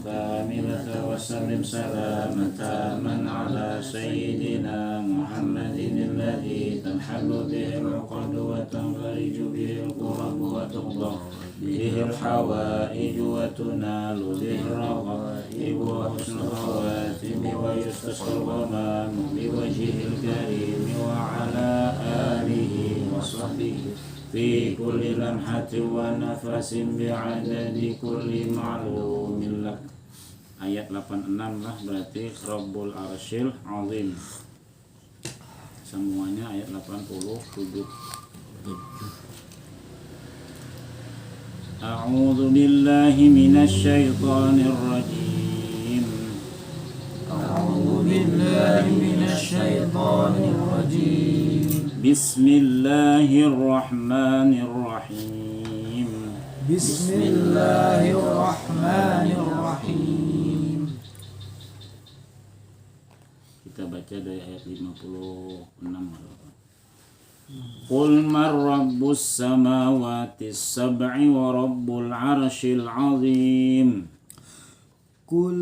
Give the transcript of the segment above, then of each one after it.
كاملة وسلم سلاما تاما على سيدنا محمد الذي تنحل به العقد وتنفرج به الكرب وتقضى به الحوائج وتنال به الرغائب وحسن الخواتم ويستسقى الغمام بوجهه الكريم وعلى آله وصحبه في كل لمحة ونفس بعدد كل معلوم لك. Ayat 86 lah berarti Rabbul Arsyil Azim. Semuanya ayat 87. A'udzu billahi minasy syaithanir rajim. A'udzu billahi minasy syaithanir rajim. Bismillahirrahmanirrahim. Bismillahirrahmanirrahim. Kita baca dari ayat 56. Qul man rabbus samawati sab'i wa rabbul arsyil azim. Qul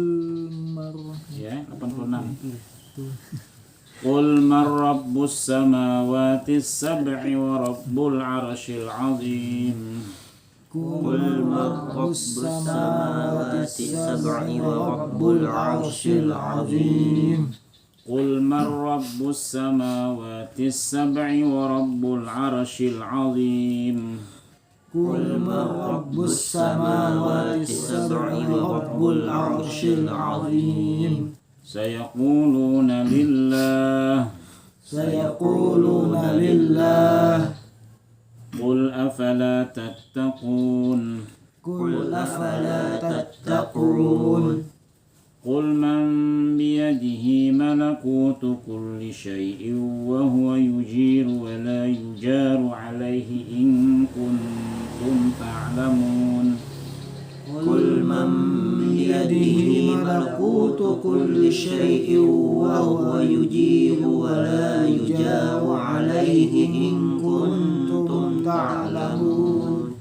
mar Ya, 86. Qul man rabbus samawati sab'i wa rabbul arsyil azim. Qul man rabbus samawati sab'i wa rabbul arsyil azim. Qul man rabbus samawati sab'i wa rabbul arsyil azim. Qul man rabbus samawati sab'i wa rabbul arsyil azim. Sayaquluna lillah. Sayaquluna lillah. Qul afala tattaqun. Qul afala tattaqun. Qul man biyadihi malakutu kulli syai'in wa huwa yujiru wa la yujaru alayhi in kuntum ta'lamun. Qul man biyadihi malakutu kulli syai'in wa huwa yujiru wa la yujaru alayhi in kuntum ta'lamun.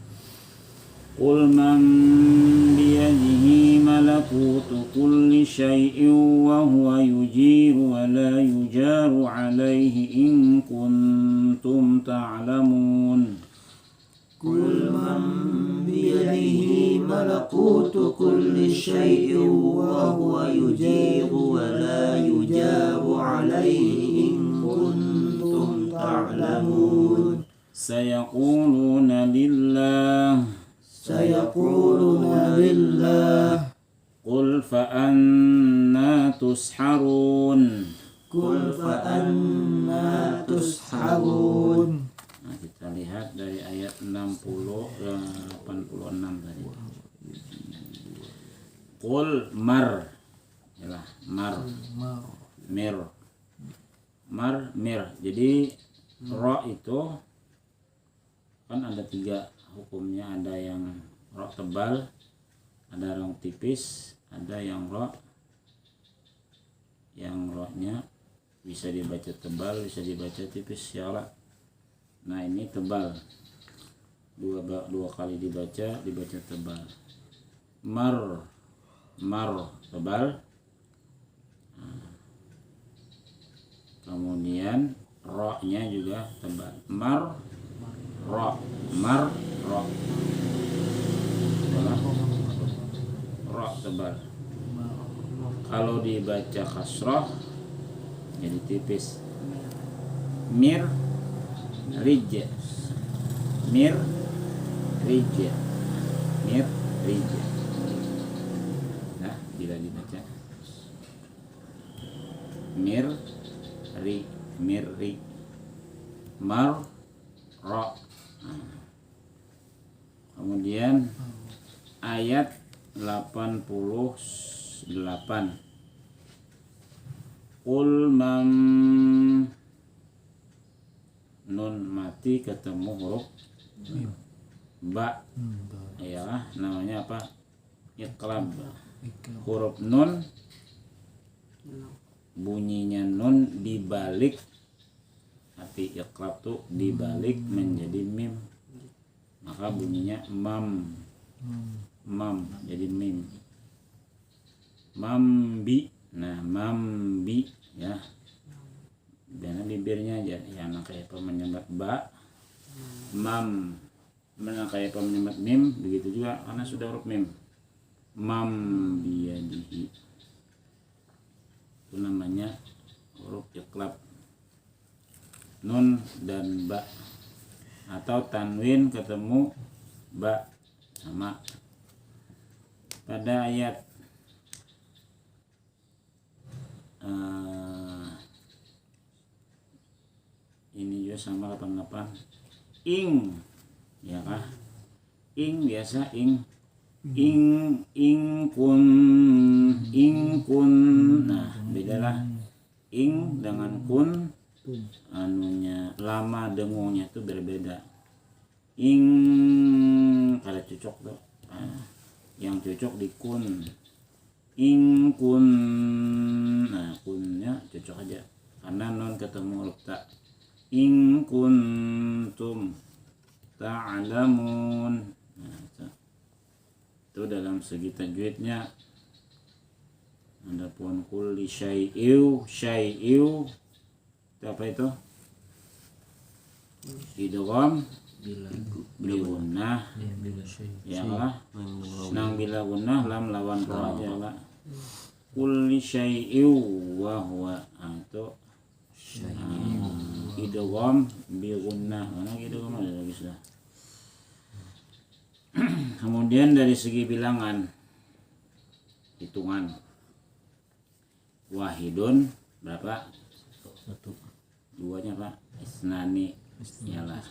Qul man biyadihi malakutu kulli syai'in wa huwa yujiru wa la yujaru alayhi in kuntum ta'lamun. Qul man biyadihi malakutu kulli syai'in wa huwa yujiru wa la yujaru alayhi in kuntum ta'lamun. Sayaquluna lillah. Sayaquluna lillah. Qul fa anna tusharun. Qul fa anna tusharun. Nah, kita lihat dari ayat 60 ke 86 tadi. Qul mar. Yalah, mar. Mir. Mar, mir. Jadi ro itu kan ada 3 hukumnya, ada yang ro tebal, ada ro tipis, ada yang ro nya bisa dibaca tebal, bisa dibaca tipis, ya. Nah, ini tebal. Dua kali dibaca tebal. Mar tebal. Kemudian ro-nya juga tebal. Mar ro. Ro tebal. Kalau dibaca kasroh jadi tipis. Mir rija. Mir rija. Nah, bila dibaca mir ri mar ro. Kemudian ayat 88. Qul man, nun mati ketemu huruf ba, ya, namanya apa? Iqlab. Huruf nun bunyinya nun dibalik, arti iqlab tuh dibalik menjadi mim, maka bunyinya mam jadi mim. Mambi. Nah, mambi ya. Dan bibirnya aja yang kayak pemenyebab ba. Mam mana kayak pemenyebab mim, begitu juga karena sudah huruf mim. Mam biyadihi. Itu namanya huruf iqlab. Nun dan ba atau tanwin ketemu ba sama. Pada ayat ini juga sama 88 ing ya kah, ing biasa ing kun nah bedalah ing dengan kun anunya lama dengungnya itu berbeda. Ing kalau cocok tuh yang cocok di kun ing kun, nah kunnya cocok aja karena non ketemu huruf ta. In kuntum ta'lamun. Nah, itu dalam segi tajwidnya. Adapun kulli syai'u itu apa itu? Idgham bila gunnah ya lah. Nang bila gunnah lam lawan ra aja lah. Kulli syai'u wa huwa itu idgham bi gunnah. Mana idgham ada lagi sudah. Kemudian dari segi bilangan hitungan wahidun berapa? Satu. Duanya Pak? Isnani. Iyalah.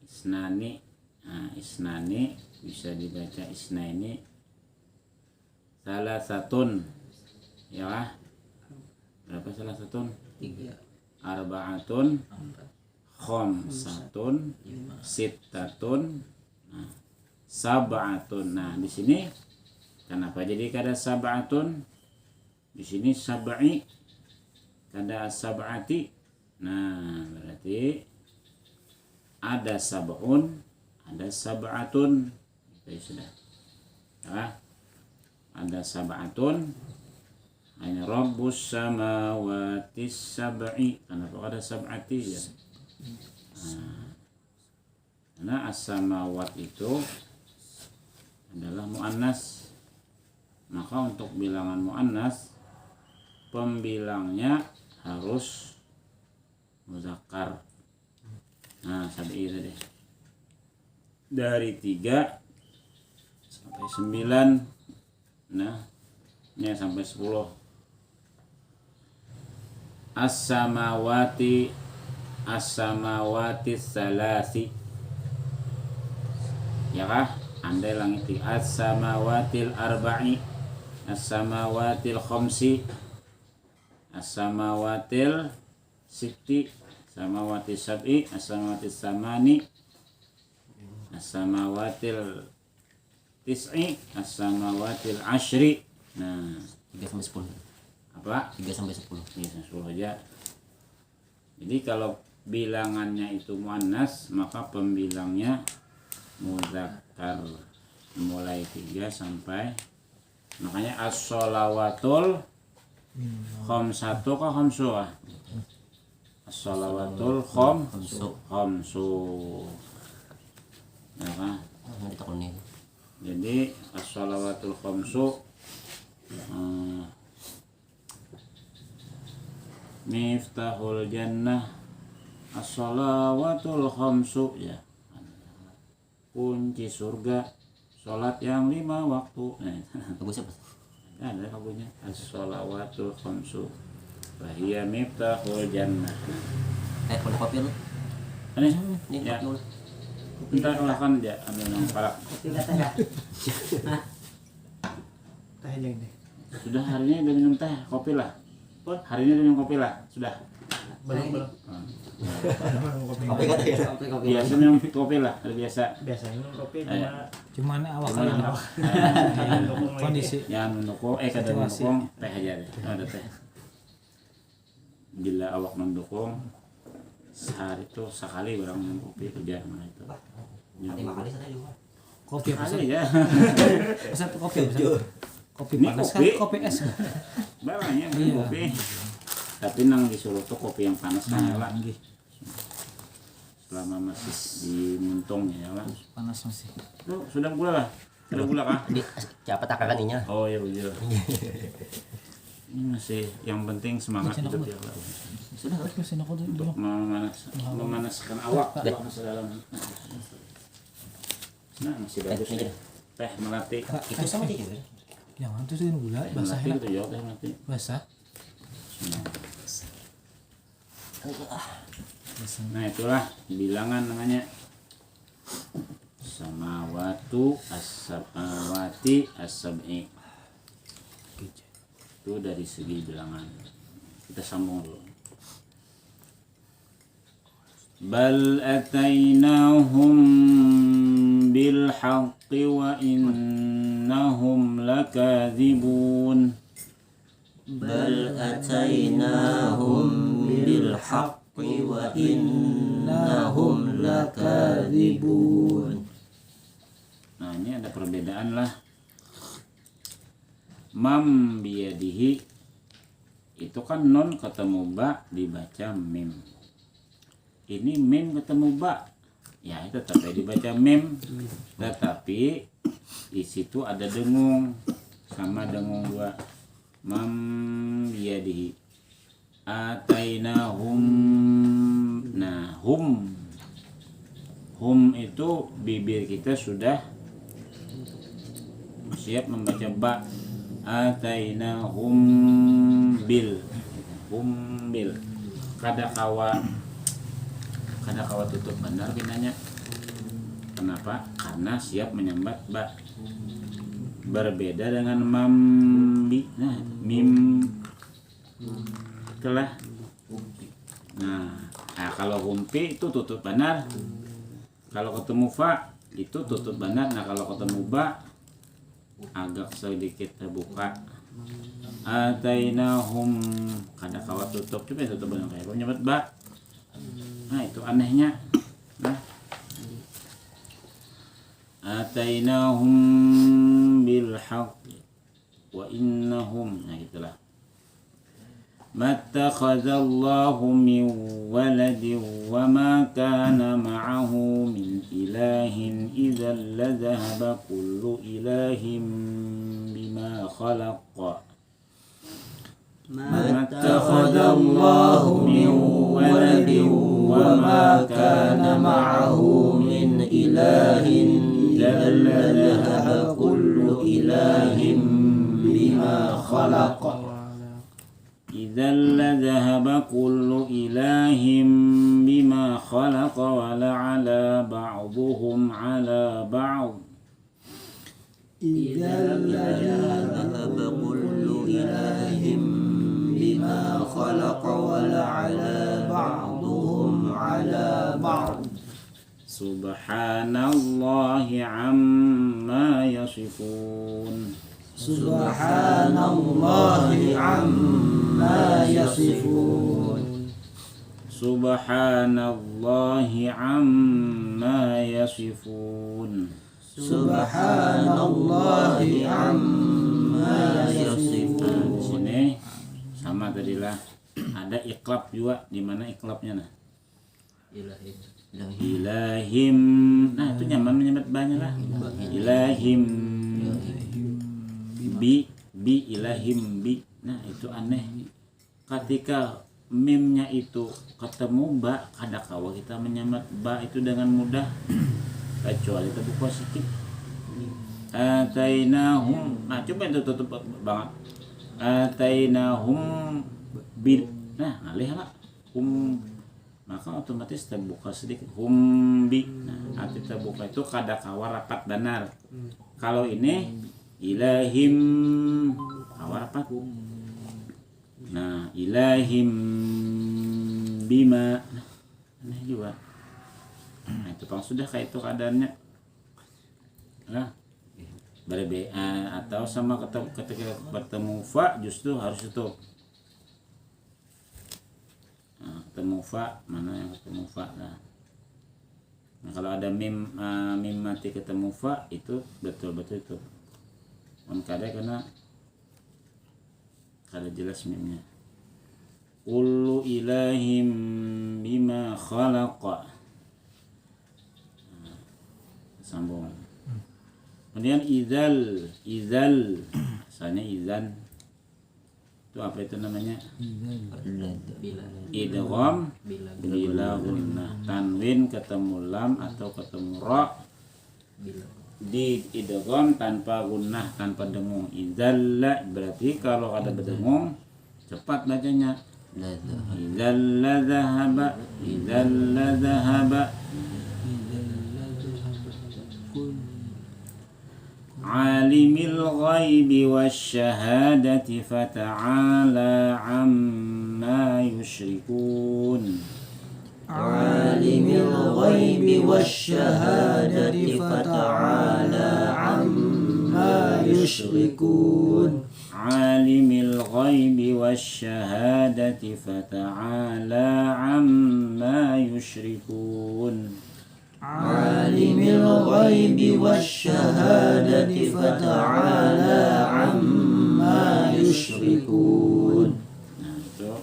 Isnani. Nah, isnani bisa dibaca isnaini. Salah satun. Ya lah. Berapa salah satun? 3. Arba'atun, khamsatun, sittatun, sab'atun. Nah, di sini kenapa jadi kada sab'atun? Di sini sab'i, kada sab'ati. Nah, berarti ada sab'un, ada sab'atun. Itu sudah. Ya, ada sab'atun. Hanya Rabbus samawati sab'i. Kenapa ada sab'ati ya? Karena as-samawat itu adalah mu'annas. Maka untuk bilangan mu'annas pembilangnya harus muzakkar. Nah, sab'i tadi. Dari 3 sampai 9. Nah, ini sampai 10. As-samawati salasi. Ya kah? Andai langit as-samawatil arba'i, as-samawatil khamsi, as-samawatil sitti, as-samawati sab'i, as-samawati samani, as-samawatil tis'i, as-samawatil ashri. Nah, 3 sampai 10. Apa? 3 sampai 10. 3 sampai 10 aja. Jadi kalau bilangannya itu muannas, maka pembilangnya muzakkar. Mulai 3 sampai, makanya as-sholawatul khamsatu ka khamsu. As-sholawatul khamsu. Ya kan? Jadi as-sholawatul khamsu miftahul jannah as-shalawatul khamsu ya. Kunci surga salat yang 5 waktu. Lagu siapa? Ada lagunya as-shalawatul khamsu wa hiya miftahul jannah. Pada kopi lu. Ini ya. Entar makan aja ambil yang palak. Teh aja ini. Sudah hari ini udah minum teh, kopi lah. Hari ini udah minum kopi lah, sudah. Belum. Kopi kata ya. Biasa minum kopi lah, biasa. Biasanya minum kopi Cuman awak Cuman yang mendukung kondisi jangan mendukung, kada mendukung teh aja deh. Ada teh. Bila awak mendukung sehari itu sekali orang minum kopi kerja mana itu. Lima kali saya juga. kopi apa Sekali ya. satu kopi apa Kopi Ini panas kopi. kan kopi es. Barangnya Iya. kopi. Tapi nang disuruh tuh kopi yang panas kan nyala. Nggih. Selama masih di muntung ya nyala. Panas masih. Tuh, sudah gula lah. Sudah gula kah? Di siapa takaran ininya? Oh ya udah. Ini masih yang penting semangat Mesin hidup aku. ya Allah. Sudah. Mesin aku dulu. Untuk memanaskan awak Deh. masa dalam. Nah masih bagus Ini. ya. Teh melati. Itu sama dia gitu. Jangan tuh sih gula basah Melati lah. gitu ya teh melati. Basah. Nah. Basah. Nah itulah bilangan namanya samawatu as-samawati as-sab'i. Itu dari segi bilangan. Kita sambung dulu. Bal atainahum bil haqqi wa innahum lakadzibun. Bal atainahum bil haqqi wa innahum lakadzibun. Nah ini ada perbedaan lah. Mam biyadihi itu kan non ketemu ba dibaca mim. Ini mim ketemu ba, ya itu tetap dibaca mim. Tetapi di situ ada dengung sama dengung dua. Mam biyadihi atainahum. Nah hum itu bibir kita sudah siap membaca ba. Atainahum bil kada kawa tutup benar binanya. Kenapa? Karena siap menyambat ba. Berbeda dengan mambi. Nah mim telah. Nah kalau humpi itu tutup benar. Kalau ketemu fa itu tutup benar. Nah kalau ketemu ba agak sedikit terbuka. Atainahum kada kawat tutup, coba tutup benar kayak penyebut ba. Nah itu anehnya. Nah atainahum bil haqq wa innahum, nah gitulah. Mattakhadallahu min waladin wa ma kana ma'ahu min ilahin idzal ladhahaba kullu ilahin bima khalaqa. Mattakhadallahu min waladin wa ma kana ma'ahu min ilahin idzal ladhahaba kullu ilahin bima khalaqa. إذا لذهب كل إله بما خلق ولعلى بعضهم على بعض. إذا لذهب كل إله بما خلق ولعلى بعضهم على بعض. سبحان الله عما يصفون. سبحان الله عما يصفون. سبحان الله عما يصفون. سبحان الله عما يصفون. Di sini sama tadilah ada iklab juga. Di mana iklabnya nah? Ilahim. Nah itu nyaman menyebut banyak lah. Ilahim bi ilahim bi. Nah itu aneh. Ketika mimnya itu ketemu ba, kada kawa kita menyamat ba itu dengan mudah. Kecuali terbuka sedikit. Atainahum. Nah coba itu tutup banget. Atainahum bil. Nah ngalih lah. Maka otomatis terbuka sedikit. Bi. Nah arti terbuka itu kada kawa rapat benar. Kalau ini ilahim kawa rapat. Nah ilahim bima. Nah juga. Nah itu pang sudah kayak itu keadaannya. Nah berbeda atau sama ketika bertemu fa justru harus itu. Nah, ketemu fa, mana yang ketemu fa. Nah kalau ada mim mati ketemu fa itu betul-betul itu. Kada karena Kada jelas mimnya. Kullu ilahim bima khalaqa. Sambung. Kemudian idzal, asalnya idzan. Itu apa itu namanya? Idgham bila gunnah. Tanwin ketemu lam atau ketemu ra. Di idgham tanpa gunnah, tanpa dengung. Idzalla berarti kalau ada berdengung cepat bacanya. Idzalla dhahaba, idzalla dhahaba. Alimil ghaibi wasyahadati fata'ala amma yusyrikun. Alimil ghaibi wasyahadati fata'ala amma yusyrikun. Alimil ghaibi wasyahadati fata'ala amma yusyrikun. Alimil ghaibi wasyahadati fata'ala amma yusyrikun. Nah itu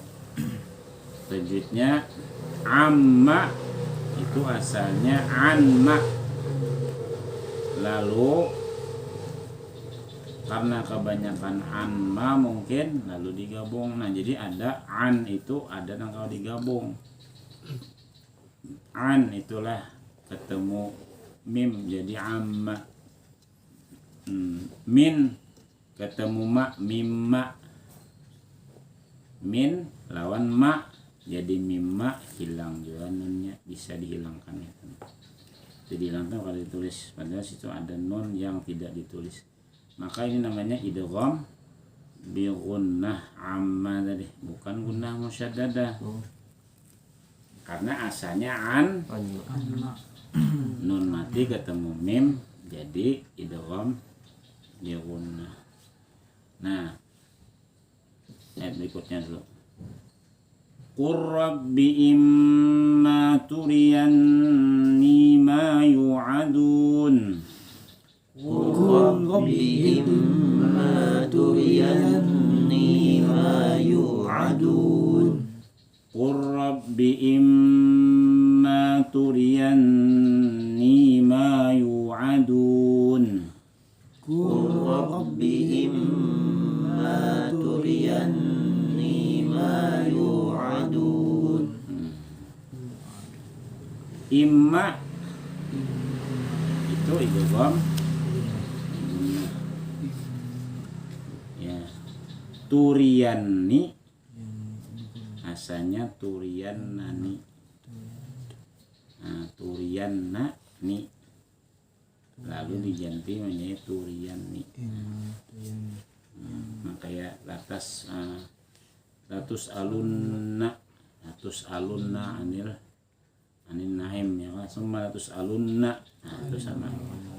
tajwidnya amma, itu asalnya anma. Lalu karena kebanyakan anma mungkin lalu digabung. Nah jadi ada an itu ada yang kalau digabung. An itulah ketemu mim jadi amma. Min ketemu ma, mimma. Min lawan ma jadi mimma, hilang juga nunnya, bisa dihilangkan itu. Jadi dihilangkan kalau ditulis, padahal situ ada nun yang tidak ditulis. Maka ini namanya idgham bi gunnah amma tadi, bukan gunnah musyaddadah. Karena asalnya an, nun mati ketemu mim jadi idgham bi gunnah. Nah, ayat berikutnya dulu. Qur rabbi imma turiyanni ma yu'adun. Qur rabbi imma turiyanni ma yu'adun. Qur rabbi imma turiyanni ma yu'adun. Qur rabbi imma turiyanni ma yu'adun. Imma itu idgham ya. Turiyanni asalnya turiyannani. Nah, turiyannani lalu diganti menjadi turiyanni. Makanya latas alunna anil naim ya kan, semua latus alunna. Nah itu sama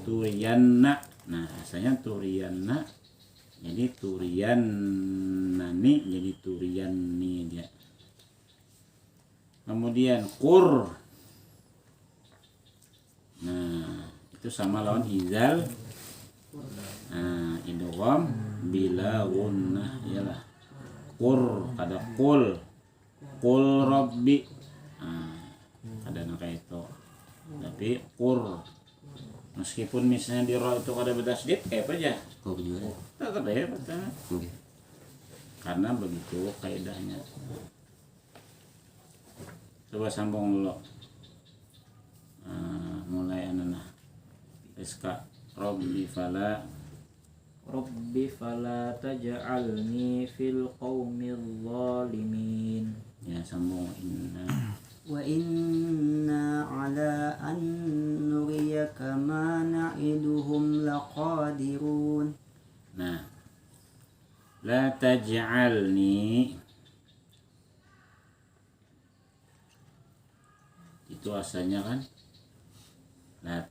turiyanna. Nah asalnya turiyanna jadi turiyannani jadi turiyanni dia. Kemudian qur, nah itu sama lawan izal. Nah idgham bila gunnah ialah qur, kada qul rabbi. Nah, ada kayak itu. Tapi qur meskipun misalnya di ra itu kada bertasydid kayak apa aja. Tak ada ya pertama. Karena begitu kaidahnya. Coba sambung dulu. Mulai anana. Iska Rabbi fala taj'alni fil qaumil zalimin. Ya sambung inna. Wa inna ala an nuriyaka ma na'iduhum laqadirun. Nah, la taj'alni itu asalnya kan la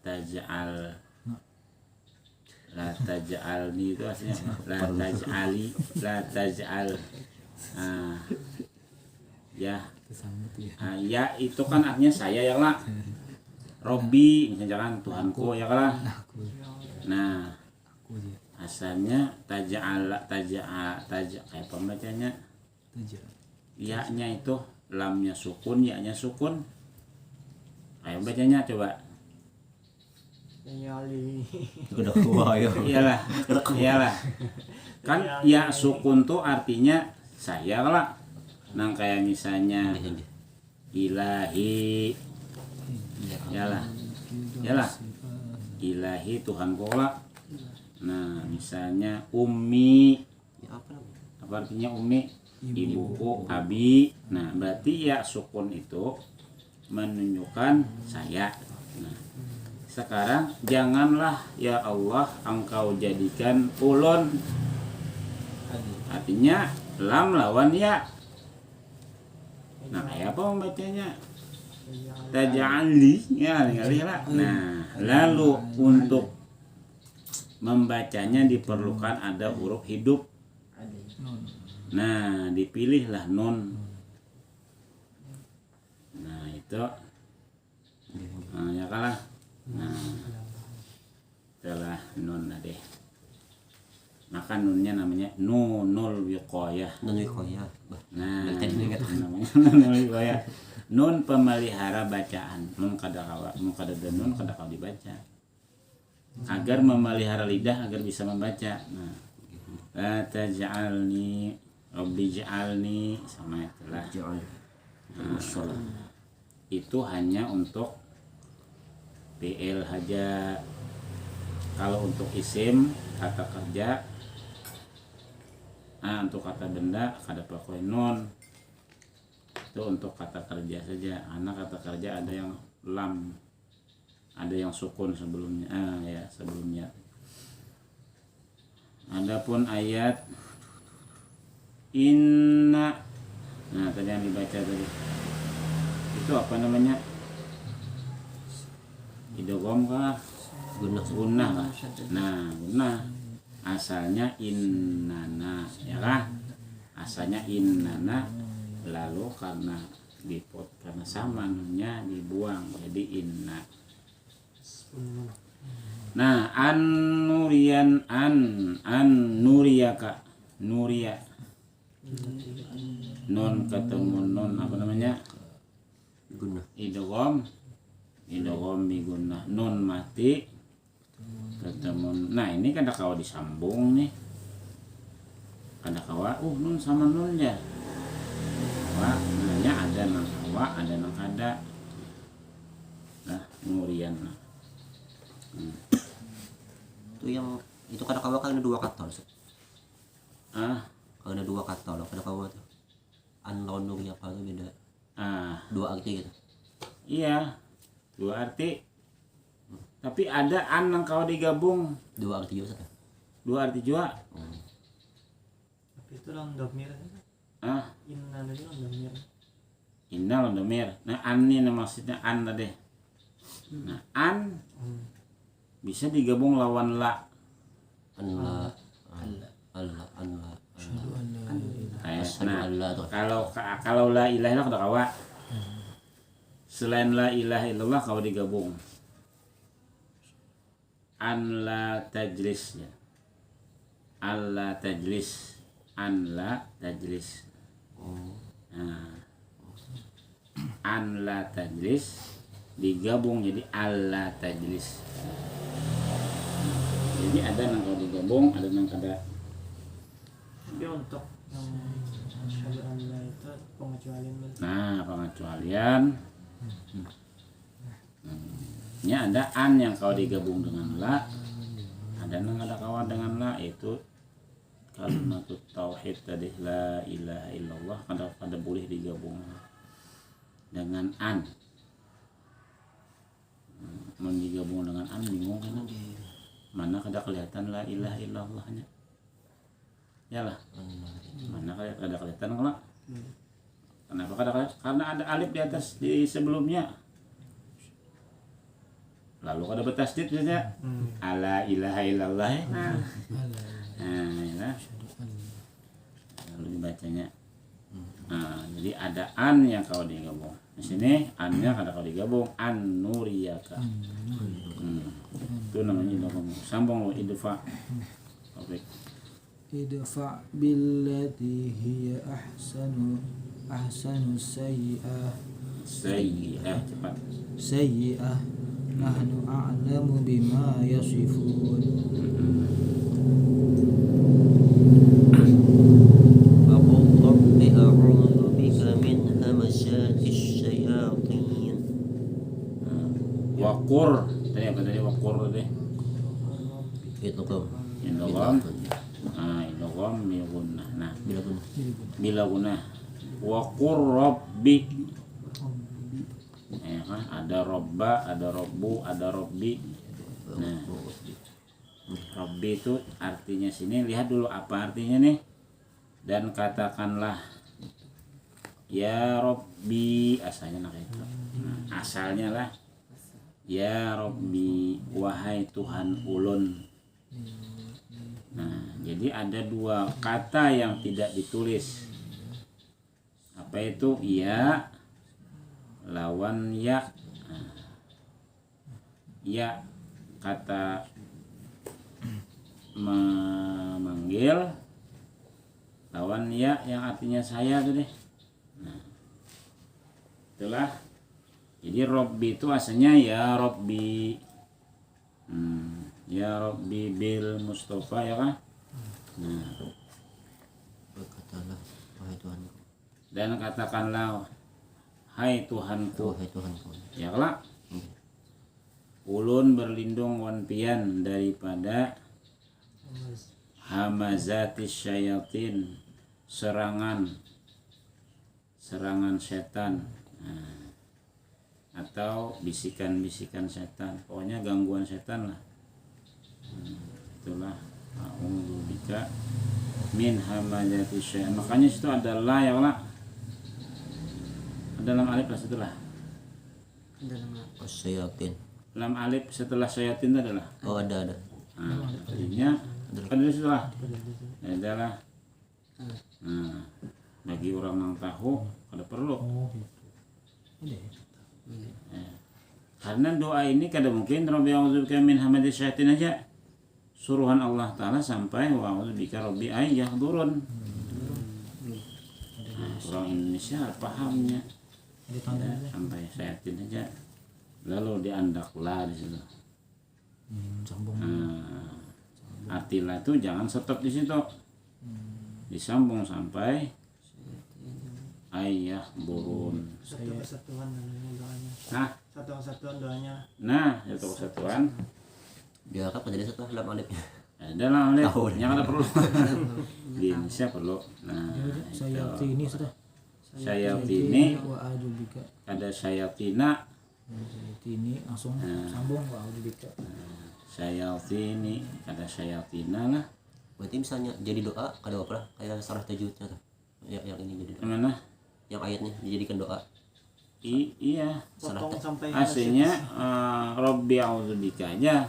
taj'alni itu asalnya la taj'al ya ya itu kan artinya saya ya lah. Robbi misalnya kan Tuhanku ya lah. Nah asalnya taja'ala kayak pembacanya Tajal. ya-nya itu lamnya sukun, ya-nya sukun. Kayak bacanya coba. Nyali. Udah kuah ya. Iyalah. Kan ya sukun tuh artinya saya lah. Nah kayak misalnya ilahi. Iyalah. Ilahi Tuhan kola. Nah misalnya ummi. Apa artinya ummi? Ibuku, abi. Nah berarti ya sukun itu menunjukkan saya. Nah sekarang janganlah ya Allah engkau jadikan ulun, artinya lam lawan ya. Nah kayak apa membacanya? Taj'alni ya kali lah. Nah lalu untuk membacanya diperlukan ada huruf hidup. Nah dipilihlah nun. Nah itu ya kalah. Nah setelah nun deh, maka nunnya namanya nunul wiqayah. Nun wiqayah. Nah tadi ingat. namanya nunul wiqayah. Nun pemelihara bacaan. Nun kada nun kada kau dibaca agar memelihara lidah agar bisa membaca. Nah la taj'alni Rabbi ja'alni sama itulah. Itu hanya untuk PL saja. Kalau untuk isim kata kerja, untuk kata benda kada pakai nun. Itu untuk kata kerja saja. Anak kata kerja ada yang lam, ada yang sukun sebelumnya. Sebelumnya. Adapun ayat inna, nah tadi yang dibaca tadi itu apa namanya? Idgham kah? Gunnah kah? Nah gunnah asalnya innana ya kah? Asalnya innana, lalu karena dipot karena sama nunnya dibuang jadi inna. Nah an nuriyaka nuria nun ketemu nun apa namanya idgham bigunnah nun mati ketemu. Nah ini kada kawa disambung nih, kada kawa nun sama nun ya wah nanya ada nang kawa ada nang kada. Nah nurian itu kada kawa kan ada dua kata. Kalau ada dua kata loh, kada kawa tuh an lawan nuriyah kalau beda dua arti gitu. Iya dua arti, tapi ada an yang kau digabung Dua arti juga satu. dua arti juga. Tapi itu lang domir. Inna tadi lang domir. Inna landomir. Nah an ini maksudnya an tadi. Nah an bisa digabung lawan la. Allah. Nah kalau la ilaha illallah kada kawa. Selain la ilaha illallah kau digabung. An la tajlis ya. An la tajlis. An la tajlis. Nah, an la tajlis digabung jadi alla tajlis. Jadi ada yang kau digabung, ada yang kada. Tapi untuk yang asyhadu an la itu pengecualian. Nah, pengecualian. Ini ada an yang kau digabung dengan la, ada yang ada kawan dengan la, itu kalimat tauhid tadi la ilaha illallah kada boleh digabung dengan an. Mau digabung dengan an bingung kan? Mana kada kelihatan la ilaha illallahnya? Yalah. Mana kada kelihatan kalau? Kenapa kada kelihatan? Karena ada alif di atas di sebelumnya. Lalu kada bertasdid saja. Ala ilaha illallah. Nah, ya. Lalu dibacanya. Nah, jadi ada an yang kau digabung. Di sini an-nya kada kau digabung, an nuriyaka. Itu namanya idgham. Sambung lo idfa. Taufik. idfa billati hiya ahsanu Sayyi'ah, cepat. sayyi'ah nahnu a'lamu bima yasifun. وقل رب أعوذ بك من همزات الشياطين. Waqur, tadi apa tadi waqur tadi? Itu kau. Idgham. Idgham bi gunnah. Nah, Bila pun. bila gunnah. Waqur rabbi. Ya kan? Ada robba, ada robbu, ada robbi. Nah, robbi itu artinya sini, lihat dulu apa artinya nih. Dan katakanlah ya Robbi, asalnya nah itu. Asalnya lah ya Robbi, wahai Tuhan ulun. Nah, jadi ada dua kata yang tidak ditulis. Apa itu? Ya lawan ya. Ya kata memanggil, lawan ya yang artinya saya tuh deh. Nah, itulah. Jadi Robbi itu asalnya ya Robbi. Ya Robbi bil Mustafa ya kan. Nah, Berkatalah, wahai Tuhanku. dan katakanlah hai Tuhanku. Wahai Tuhanku. Ya kelak. Ulun berlindung wan pian daripada hamazatis syayatin, serangan setan. Nah, atau bisikan-bisikan setan, pokoknya gangguan setan lah. Itulah a'udzubika min hamazatis syayatin. Makanya situ ada la ya Allah, ada lam alif lah setelah Asyayatin. lam alif setelah syayatin itu adalah Oh ada. nah, artinya ada setelah adalah. Nah, bagi orang yang tahu ada perlu. Oh gitu. Ada ya? Karena doa ini kadang mungkin Rabbi a'udzubika min hamazati syayatin aja suruhan Allah Ta'ala sampai wa a'udzubika rabbi ay yahdurun. Nah, orang Indonesia pahamnya Ada tanda ya, sampai syayatin aja lalu diandak la di situ. sambung. Nah, arti la itu jangan stop di situ, disambung sampai ayah burun. Satu kesatuan namanya doanya. Nah, Satu kesatuan doanya. itu kesatuan. Dia apa jadi setelah lam alifnya? Ada lah oleh Tahu. yang ada perlu di Indonesia perlu. Nah, Sayati ini sudah. Sayatini, Wa a'udzubika. ada sayatina, Sayati ini langsung sambung wa a'udzubika. sayatini, ada sayatina lah. Berarti misalnya jadi doa ada apa lah? Kayak sarah tajwidnya tuh. Yang ini jadi doa. Mana? Yang ayatnya dijadikan doa. Iya. Potong sampai Aslinya Rabbi a'udzubika aja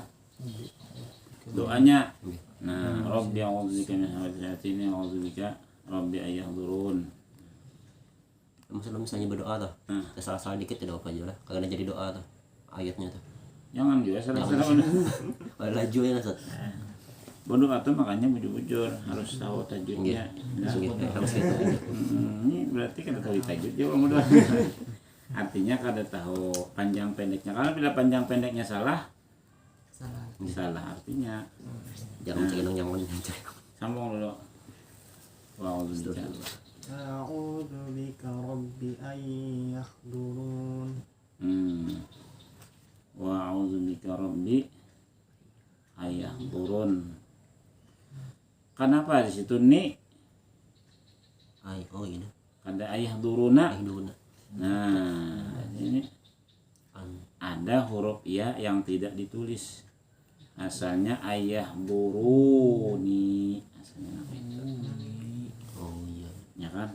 doanya. Nah, Rabbi a'udzubika min hamazati syayatin, a'udzubika Rabbi ayahdurun. Maksudnya misalnya berdoa tuh, salah-salah dikit tidak apa aja lah. Kagak ada jadi doa tuh ayatnya tuh. Jangan juga salah-salah. Ada laju ya Ustaz. Berdoa tuh makanya bujur-bujur harus tahu tajwidnya. Nah, Harus gitu. ini berarti kada tahu tajwid dia orang berdoa. Artinya kada tahu panjang pendeknya. Kalau bila panjang pendeknya salah artinya. Jangan cekin yang Sambung dulu. Wow, A'udzu bika rabbi ay yahdurun. Wa a'udzubika rabbi ayahdurun. Kenapa di situ ni oh ini. ada ayahduruna? Dulu Nah, ini ada huruf ya yang tidak ditulis. Asalnya ayahduruni. Asalnya apa itu? Oh iya. Ya kan?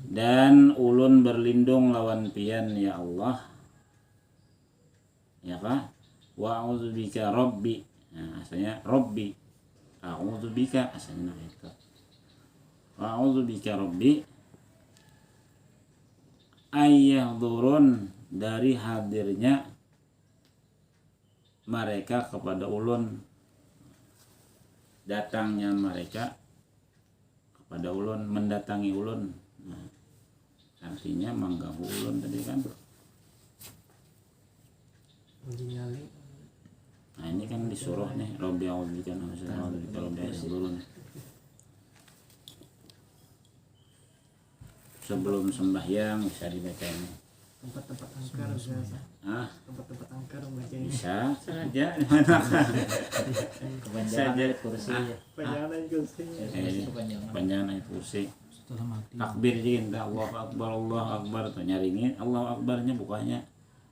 Dan ulun berlindung lawan pian ya Allah. Ya kan? Wa a'udzubika rabbi. Nah, asalnya rabbi. A'udzubika asalnya itu. Wa a'udzubika rabbi ayahdurun, dari hadirnya mereka kepada ulun. datangnya mereka kepada ulun, mendatangi ulun. Nah, artinya mengganggu ulun tadi kan. Menjingali. Nah ini kan disuruh nih, Robbi a'udzubika min syarri ma a'udzubika Robbi yahdurun. Sebelum sembahyang bisa dibaca ini. Tempat-tempat angker biasa. Ah, Tempat-tempat angker baca ini. bisa saja di mana kan. Kepanjangan Saja. ayat kursi ya. Panjangan aja kursinya. Kepanjangan. Panjangan ayat kursi. Setelah mati. Takbir juga, Allahu Akbar tuh nyaringin Allahu Akbarnya bukanya.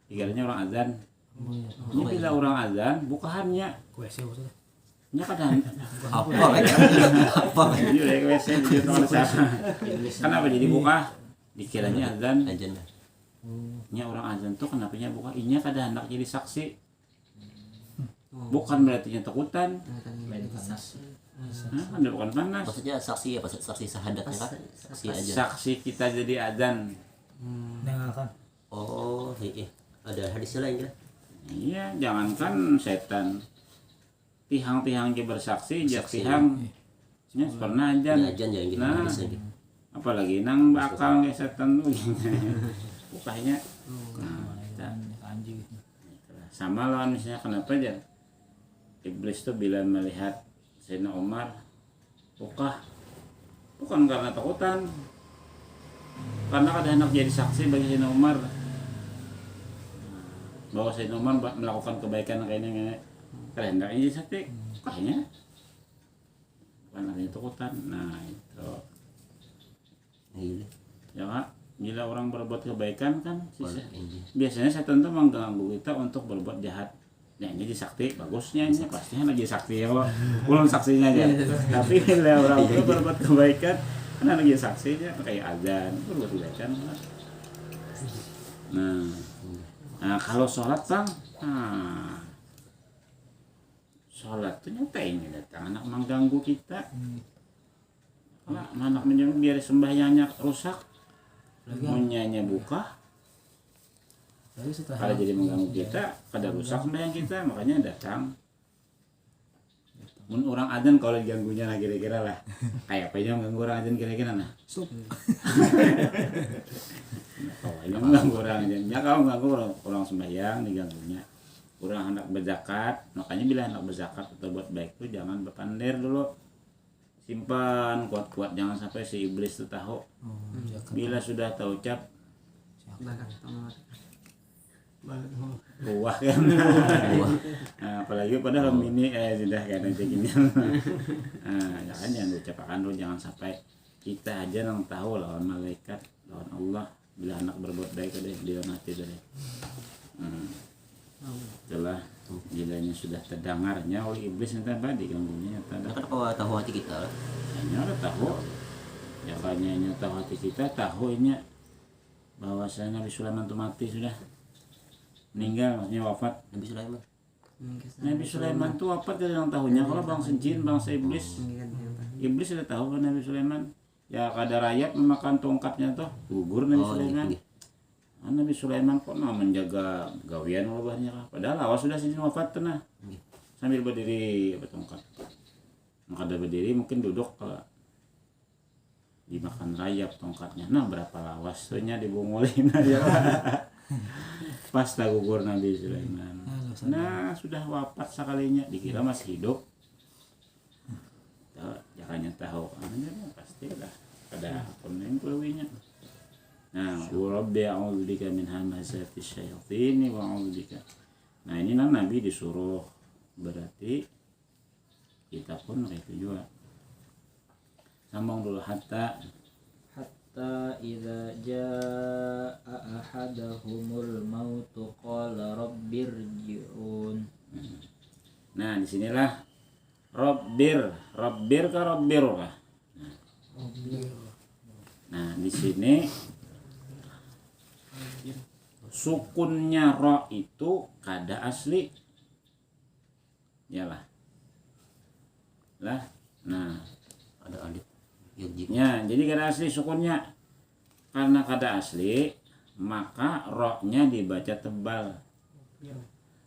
Dikiranya orang azan. Oh iya. Ini bila orang azan bukaannya. WC maksudnya. Nya kadang Apa ya? Apa? jadi udah ke WC di tempat sana. Kenapa jadi buka? Dikiranya azan. Ajan lah. Nya orang azan tuh kenapa nya buka? Inya kada hendak jadi saksi. Bukan berarti nya takutan. Lain panas. Hah, ada bukan panas. Maksudnya saksi apa? Saksi sahadatnya kan? Saksi aja. Saksi kita jadi azan. Dengarkan. Oh, iya. Ada hadisnya lain kan? Iya, jangankan setan. Tihang-tihang ke bersaksi, jak tihang. Nya pernah azan. Ada ajan jangan gitu Nah, hadisnya gitu. apalagi nang bakal ke setan tuh. Bukanya. Nah, kita Anjing. sama lawan misalnya kenapa aja iblis tuh bila melihat Sayyidina Umar bukan karena takutan, karena ada hendak jadi saksi bagi Sayyidina Umar bahwa Sayyidina Umar melakukan kebaikan kayaknya hendak jadi saksi kayaknya bukan artinya takutan. Nah itu Iya. ya Kak, bila orang berbuat kebaikan kan Iya. biasanya setan tuh mengganggu kita untuk berbuat jahat. Ya ini jadi sakti bagusnya ini pastinya lagi sakti ya kalau belum saksinya aja. Tapi bila orang itu berbuat kebaikan kan lagi saksinya kayak azan berbuat kebaikan. Nah kalau sholat bang, sholat tuh nyata ini datang anak mengganggu kita. Kalau anak menjauh biar sembahyangnya rusak, munyanya buka. Tapi setelah Kalau jadi mengganggu kita, pada rusak sembahyang kita, makanya datang. Mun orang adzan kalau diganggunya lah kira-kira lah. Kayak apa aja mengganggu orang adzan kira-kira nah. stop. Oh, ini mengganggu orang adzan. Ya kalau mengganggu orang sembahyang diganggunya. Orang hendak berzakat, makanya bila hendak berzakat atau buat baik tuh jangan berpander dulu. Simpan kuat-kuat, jangan sampai si iblis itu tahu. Bila sudah tahu cap, buah kan. Nah, apalagi padahal mini sudah kan aja gini. Nah, jangan diucapkan dulu, jangan sampai kita aja yang tahu lawan malaikat, lawan Allah bila anak berbuat baik deh dia nanti deh. Setelah jilanya sudah terdengarnya oleh iblis yang tadi ganggunya Nah, kan kau tahu hati kita lah. hanya ada tahu ya hanya tahu hati kita tahu ini bahwasanya Nabi Sulaiman itu mati sudah meninggal, maksudnya wafat. Nabi Sulaiman. Nabi Sulaiman itu wafat dari yang tahunnya. Kalau bangsa jin, bangsa iblis sudah tahu kan Nabi Sulaiman ya kada rakyat memakan tongkatnya tuh gugur Nabi Sulaiman. Nabi Sulaiman kok menjaga gawian wabahnya lah. Padahal awas sudah sini wafat tuh nah. Sambil berdiri bertongkat. Maka ada berdiri mungkin duduk kalau dimakan rayap tongkatnya. Nah berapa lawas tuhnya dibungulin aja. Pas tak gugur Nabi Sulaiman. Nah sudah wafat sekalinya dikira masih hidup. Jangannya tahu. Pasti lah. Ada pemain pelawinya. Nah, Rabbi a'udzubika min hamazati syayatin wa a'udzubika. Nah, ini kan Nabi disuruh, berarti kita pun itu juga. Sambung dulu hatta idza jaa ahadahumul maut qala rabbirji'un. Nah, disinilah Rabbir ka Rabbir kah? Nah, di sini sukunnya ro itu kada asli yalah lah. Nah Ada alif yurji. ya jadi kada asli sukunnya, karena kada asli maka ro-nya dibaca tebal.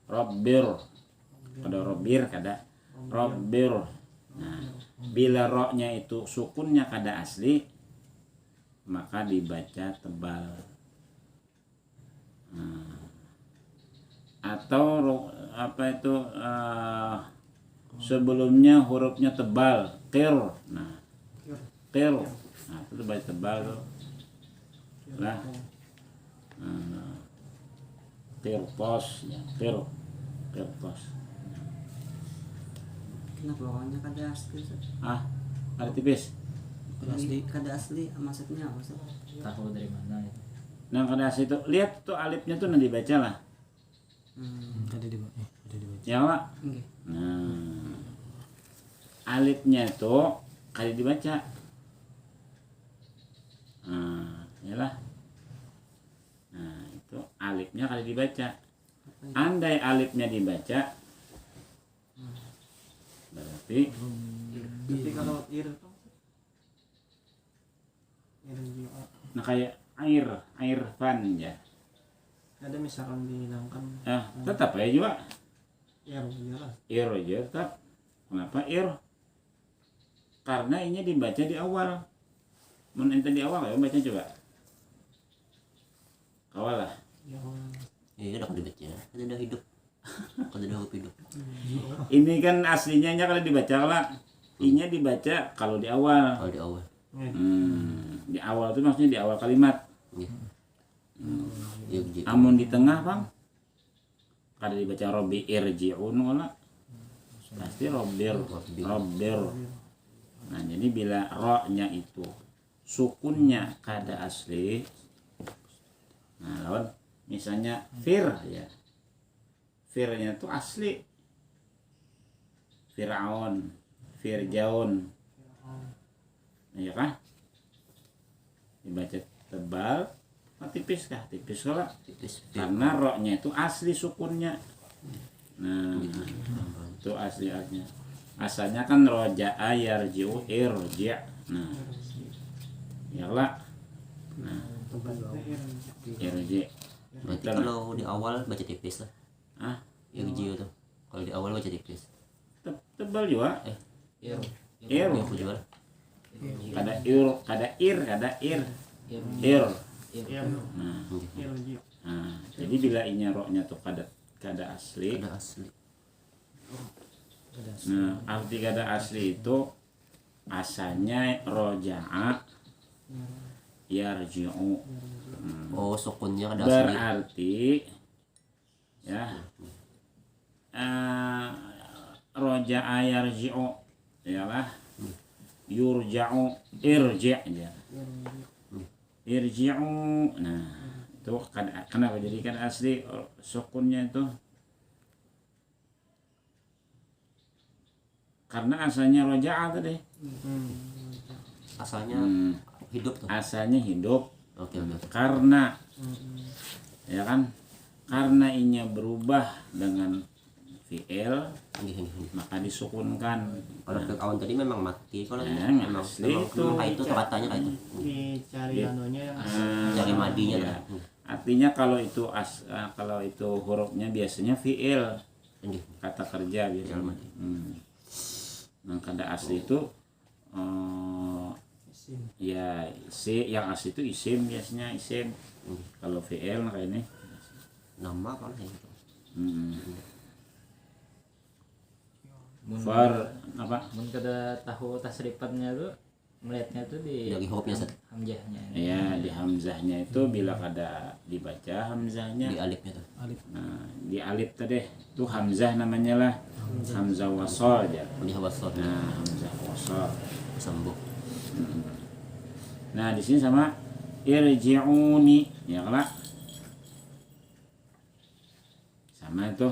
Robbir kada robbir kada robbir Nah, bila ro-nya itu sukunnya kada asli, maka dibaca tebal. Nah, atau apa itu sebelumnya hurufnya tebal, qir. Nah, qir. Nah, itu baca tebal tuh. Lah. Qirtos, ya, qirtos. Kenapa bawahnya kada asli Ustaz? Ada tipis. Kada asli maksudnya apa Ustaz? Tahu dari mana itu? Nah, kada asli itu lihat tuh alifnya tuh nanti dibaca lah. Ada di ada dibaca. Ya, Pak. Nggih. Nah, alifnya itu kali dibaca. Nah, yalah. Nah, itu alifnya kali dibaca. Andai alifnya dibaca, berarti Tapi kalau ir itu ir nah kayak air fan ya. ada misalkan dihilangkan Tetap ya juga ir jelas. ir aja tetap. Kenapa ir? Karena ini dibaca di awal. Mun ente di awal ya baca coba. Awal lah. Ya, Iya udah dibaca. Kan udah hidup. Kan udah hidup. Ini kan aslinya kalau dibaca lah. I-nya dibaca kalau di awal. Kalau di awal. Di awal itu maksudnya di awal kalimat. Iya. Iya gitu. Amun di tengah, Bang. Kada dibaca Robbi irji'un wala. Pasti Robbir. Nah, jadi bila ro-nya itu sukunnya kada asli. Nah, lawan misalnya fir ya. Firnya itu asli. Fir'aun, Firjaun. Ya kan? Dibaca tebal, tipis kah? Tipis kah? Tipis. Karena ro-nya itu asli sukunnya. Nah, itu aslinya. Asalnya kan roja'a yarji'u irji'. Nah, yalah. Nah, irji'. Berarti kalau di awal baca tipis lah. Yang jio tuh. Kalau di awal baca tipis. Tebal juga. Ir. Ir. Yang jual. Kada ir. Ir. Nah, jadi bila inya ro-nya tuh kada asli. Ada asli. Nah, arti kada asli itu asalnya roja'a yarji'u. Oh, sukunnya ada asli. Berarti ya roja'a yarji'u yalah yurja'u irji' ya. Irji'u. Nah, itu kenapa jadi kan asli sukunnya itu? Karena asalnya roja'a tadi. Asalnya hidup tuh. Asalnya hidup. Oke. Karena ya kan? Karena inya berubah dengan fi'il, maka disukunkan. Kalau awan tadi memang mati. Kalau memang asli itu. Kayak itu tuh katanya kayak itu. Dicari anunya yang Cari madinya ya. tuh. Artinya kalau itu hurufnya biasanya fi'il, Ini. kata kerja biasanya. Nah, kada asli itu ya yang asli itu isim biasanya isim. Kalau fi'il kayak ini Nama apa kayak gitu. Far apa? Mun kada tahu tasrifannya tuh melihatnya tuh di Dari hurufnya Ustaz. hamzahnya. Ya, di hamzahnya itu bila kada dibaca hamzahnya. Di alifnya tuh. Nah, di alif tadi itu hamzah namanya lah. Hamzah wasol aja. Di hawasor. Nah, hamzah wasol. Sambung. Nah, di sini sama irji'uni, ya kan? Sama itu.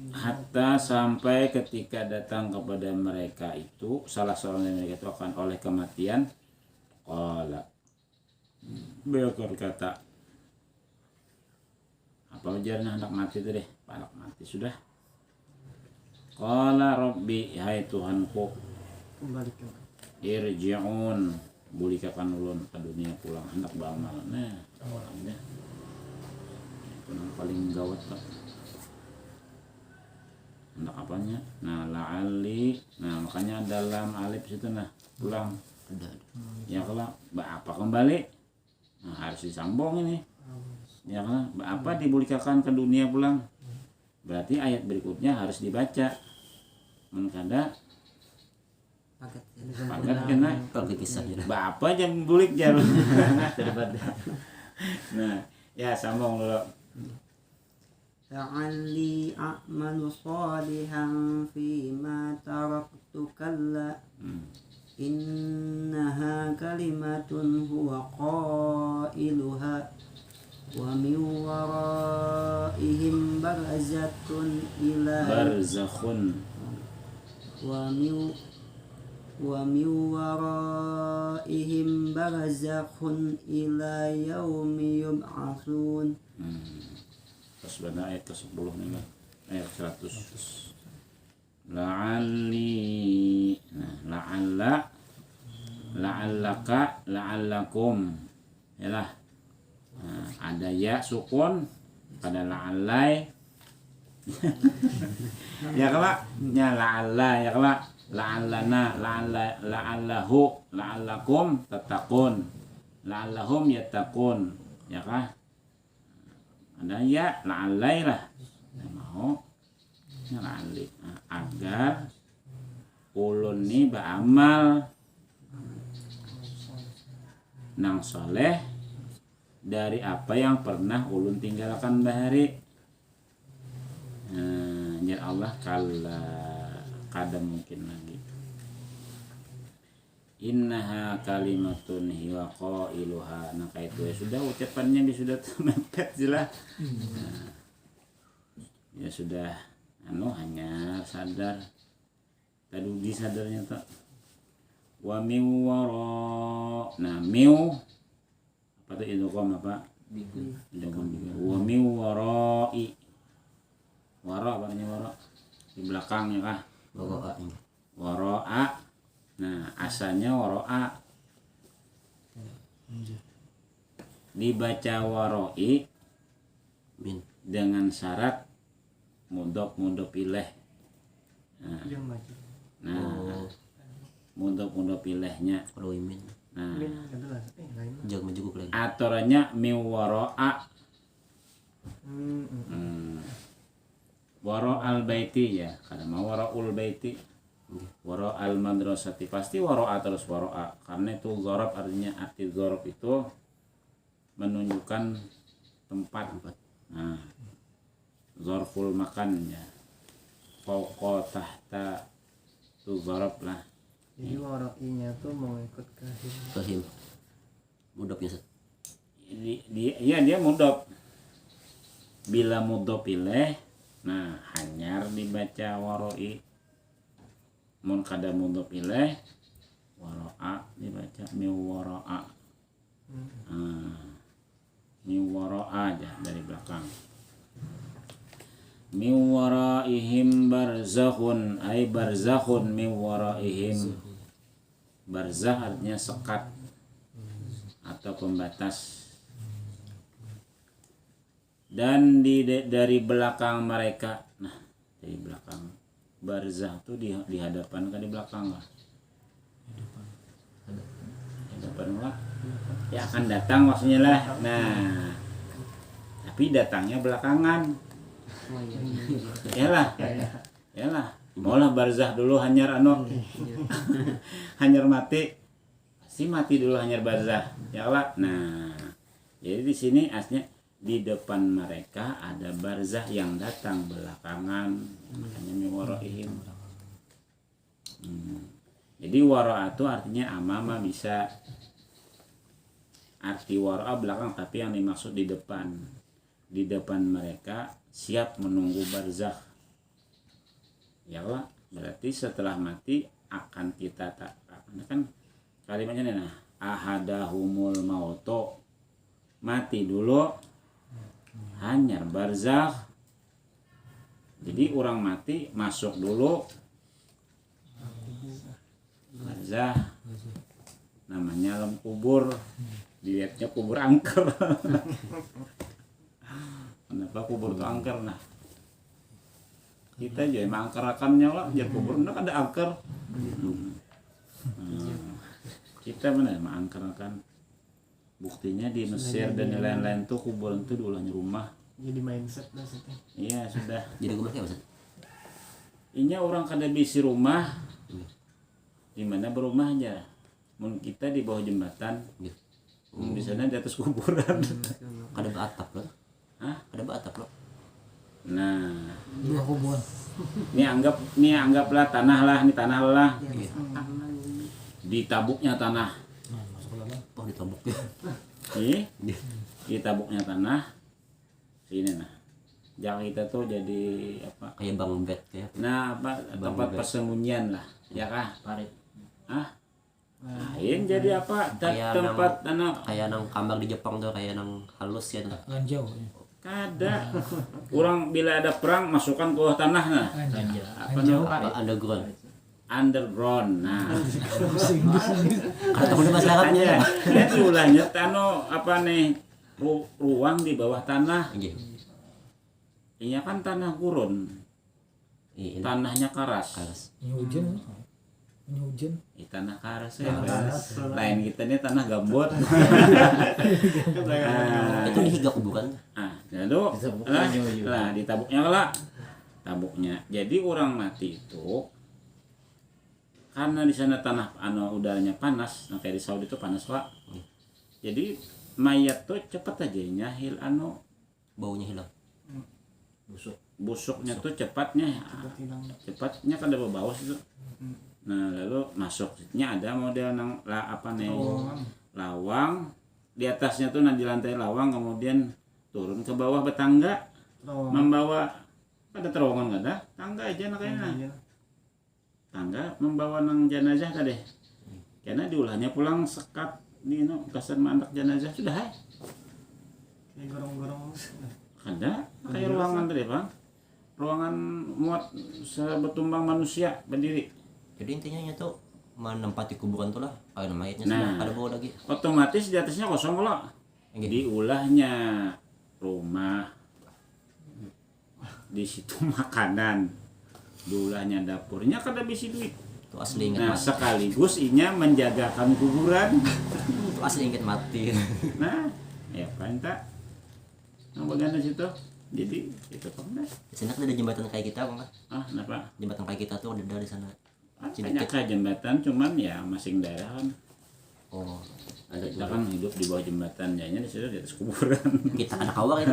Hatta sampai ketika datang kepada mereka itu salah seorang dari mereka itu akan oleh kematian. Qala. Beliau berkata, apa ujarnya anak mati itu deh, anak mati sudah. Qala Rabbi, hai Tuhanku, kembali ke irji'un, bulikakan ulun ke dunia pulang hendak beramal. Nah, orangnya itu yang paling gawat Pak. hendak apanya? Nah, la'ali. Nah, makanya dalam alif situ nah pulang. Ada. Ya kalau apa kembali? Nah, harus disambung ini. Ya kan? Apa dibulikakan ke dunia pulang? Berarti ayat berikutnya harus dibaca. Menkada paket pagat kena Kalau kisahnya. Bapak jam bulik jarum. Nah, ya sambung dulu. la'alli a'malu salihan fima taraktu kalla innaha kalimatun huwa qailuha wa min waraihim barzakun ila Barzakhun. wa min waraihim barzakhun ila yaumi yub'atsun. Terus pada ayat ke-10 nih lah. Ayat 100. La'alli. Nah, la'allaka, la'allakum. Yalah. Nah, ada ya sukun pada la'allai. Ya kelak, nya la'alla ya kelak. La'allana, la'allahu, la'allakum tattaqun. La'allahum yattaqun. Ya kah? Ada ya la'allai lah. Mau ya la'alli. Nah, agar ulun ni beramal nang soleh dari apa yang pernah ulun tinggalkan bahari. Ya Allah kala kada mungkin lagi. Innaha kalimatun hiwa qailuha. Nah itu ya sudah ucapannya dia sudah termepet jelas. Nah, ya sudah hanya sadar tadi sadarnya tak wa min wara. Nah miu apa tuh idgham apa idgham wa min warai. Wara apa namanya wara di belakangnya kah wara'a. Nah asalnya wara'a dibaca warai dengan syarat mudhof ilaih. Nah mudhof ilaihnya Kalau imin. nah Jangan menjuguk lagi. aturannya min wara'a. Wara'al baiti ya karena mau wara'ul baiti wara'al madrasati pasti wara'a terus wara'a karena itu dzarab artinya arti dzarab itu menunjukkan tempat. Nah dzarful makan ya fauqa tahta itu dzarab lah. Jadi warainya tuh mau ikut Kahim. Mudhofnya Ustaz. Dia mudhaf bila mudhaf ilaih. Nah hanyar dibaca warai. Mun kada mudhaf ilaih wara'a dibaca mi wara'a. Mi wara'a aja dari belakang. Mi waraihim barzakhun ay barzakhun mi waraihim. Barzakh artinya sekat atau pembatas. Dan dari belakang mereka. Nah dari belakang barzakh tuh di hadapan kan di belakang lah. Hadapan lah ya akan datang maksudnya lah. Nah tapi datangnya belakangan. Yalah maulah barzakh dulu hanyar hanyar mati pasti mati dulu hanyar barzakh ya Allah. Nah jadi di sini aslinya di depan mereka ada barzakh yang datang belakangan makanya min waraihim. Jadi wara'a itu artinya amama bisa arti wara'a belakang tapi yang dimaksud di depan mereka siap menunggu barzakh ya Allah. Berarti setelah mati akan kita tak kan kalimatnya nah ahadahumul mauto mati dulu hanyar barzakh. Jadi orang mati masuk dulu barzakh namanya alam kubur dilihatnya kubur angker. Kenapa kubur itu angker nah kita aja emang angker-angkernya lah jar kubur nak ada angker. Kita benar emang angker-angker. Buktinya di Mesir dan lain-lain tuh kuburan tuh diulahnya rumah. Jadi mindset dah situ. Iya sudah. Jadi kubur kayak apa? Inya orang kada bisi rumah. Di mana berumah aja. Mun kita di bawah jembatan. Gitu. Di sana di atas kuburan. Ada atap loh. Hah? Ada atap loh. Nah, Dua kuburan. ini anggaplah tanah lah, ini tanah lah. Iya. Ditabuknya tanah. Nah, masuk ke dalam. Oh ditabuk ya. Iya. Ditabuknya tanah. Sini nah. Jangan kita tuh jadi apa? Kayak bang bed kayak. Nah, apa tempat persembunyian lah, ya kah? Parit. Ah, lain jadi apa? Kayak Tempat tanah Kayak nang kamar di Jepang tuh kayak nang halus ya. Ranjau. kada. Orang bila ada perang masukkan ke bawah tanah nah. Apa Ranjau. namanya? Underground. Underground. Nah, Kalau tahu bahasa Arabnya. ya ulahnya tano apa nih? Ruang di bawah tanah. Iya. Iya kan tanah gurun. Iya. Tanahnya karas. Karas. Ini hujan. Ini hujan. Tanah karas ya. Lain kita nih tanah gambut. Itu dihiga kuburan. Ah, lalu lah ditabuknya lah. Tabuknya. Jadi orang mati itu karena di sana tanah udaranya panas, nah kayak di Saudi itu panas pak. Jadi mayat tuh cepet aja nyahil Baunya hilang. busuknya tuh cepatnya kan ada bawah situ. Nah lalu masuknya ada model lawang di atasnya tuh di lantai lawang, kemudian turun ke bawah bertangga membawa ada terowongan nggak ada tangga aja kayaknya tangga membawa nang jenazah tadi karena diulahnya pulang sekat di kasar mandak jenazah sudah Kayak gorong-gorong. ada kayak ruangan tadi bang, ruangan muat sebetumbang manusia berdiri. Jadi intinya tuh menempati kuburan tuh lah. Ada mayatnya Nah. ada bau lagi. Otomatis di atasnya kosong kalau diulahnya rumah, di situ makanan, diulahnya dapurnya kada bisi duit. Itu asli ingat Nah mati. sekaligus inya menjagakan kuburan. Itu asli ingat mati. Nah ya kan tak yang bagian di situ. Jadi itu pernah. Di sana kan ada jembatan kayak kita bang. Ah kenapa? Jembatan kayak kita tuh ada di sana. Banyak kan jembatan cuman ya masing daerah kan. Oh, ada Kita juga. kan hidup di bawah jembatan, jadinya di situ di atas kuburan. Kita kada kawak itu.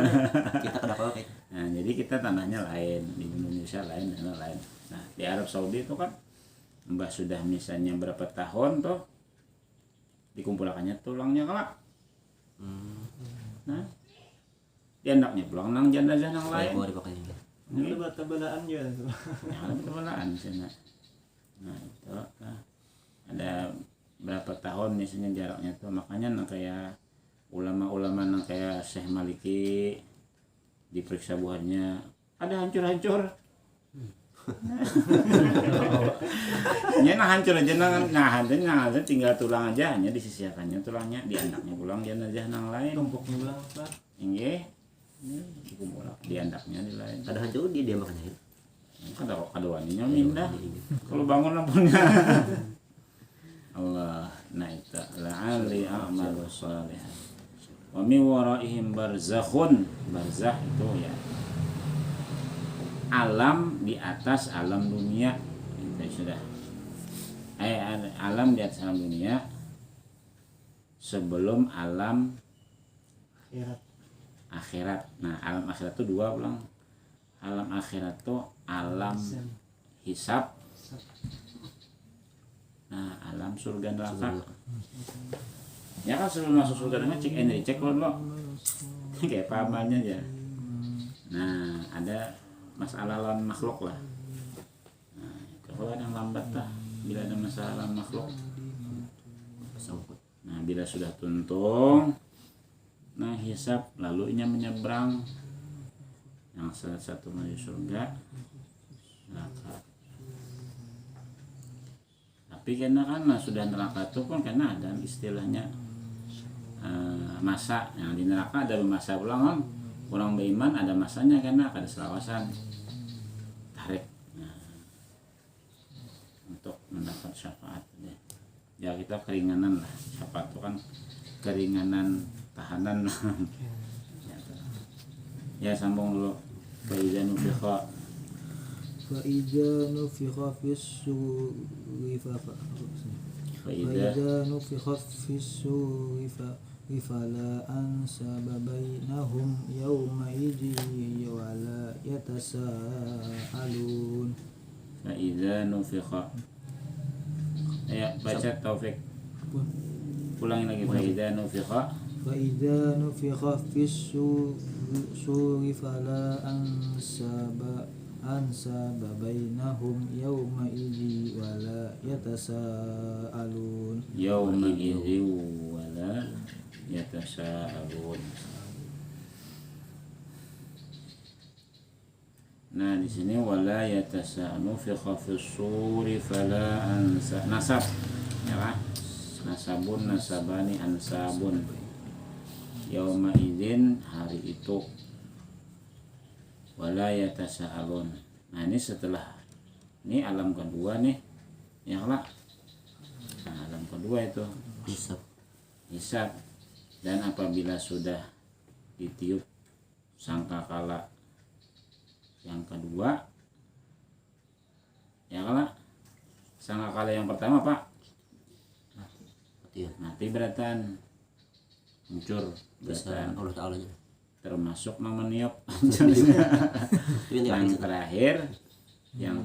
Kita kada kawak itu. Nah, jadi kita tanahnya lain, di Indonesia lain, tanah lain. Nah, di Arab Saudi itu kan mbah sudah misalnya berapa tahun tuh dikumpulkannya tulangnya kelak. Nah, dia anaknya pulang nang jenazah nang Kayak lain. bawa dipakai ini. Ada bata-bataan juga tuh. Ya, betul-betulan sana. Nah, itu ada berapa tahun misalnya jaraknya tuh, makanya nang kayak ulama-ulama nang kayak Syekh Maliki diperiksa buahnya ada hancur-hancur. Ya nah hancur aja nah tinggal tulang aja, hanya disisihkannya tulangnya, di anaknya pulang jenazah nang lain. Tumpuknya bilang apa? Inggih. Dikumpul di andaknya di lain. Ada hancur dia makan aja. Kan ada waninya mindah. Kalau bangun lampunya. Allah, nah itu la'ali a'malu shalihan. Wa min waraihim barzakhun. Barzakh itu ya alam di atas alam dunia. Itu sudah. Alam di atas alam dunia sebelum alam akhirat. Nah, alam akhirat itu dua pulang. Alam akhirat itu alam hisab. Nah, alam surga neraka. Ya kan sebelum masuk surga neraka cek lo. Kayak pamannya aja. Nah, ada masalah lawan makhluk lah. Nah, kalau ada yang lambat lah bila ada masalah lawan makhluk. Nah, bila sudah tuntung, nah hisab lalu inya menyeberang yang salah satu menuju surga neraka. Tapi karena kan sudah neraka itu pun karena ada istilahnya masa yang di neraka ada masa ulang kan. Orang beriman ada masanya karena ada selawasan tarik mendapat syafaat ya kita keringanan lah, syafaat itu kan keringanan tahanan. Ya sambung dulu. Faiza nufikha فإذا نفخ في الصور فإذا نفخ في الصور فلا أنساب بينهم يومئذ ولا يتساءلون. Faiza nufikha. Ya baca Taufik. Ulangin lagi. Faiza nufikha. فإذا نفخ في الصور فلا أنساب بينهم يومئذ ولا يتساءلون. Yawma'idzi wala yatasaalun. Nah di sini wala yatasaalu fi khafis suri fala ansa nasab ya kan, nasabun nasabani ansabun. Yauma idzin hari itu wala yatasaalun. Nah ini setelah ini alam kedua nih ya lah. Nah, alam kedua itu hisab. Dan apabila sudah ditiup sangkakala yang kedua ya lah, sangkakala yang pertama Pak mati beratan hancur beratan Allah Ta'ala termasuk memeniup. Ini yang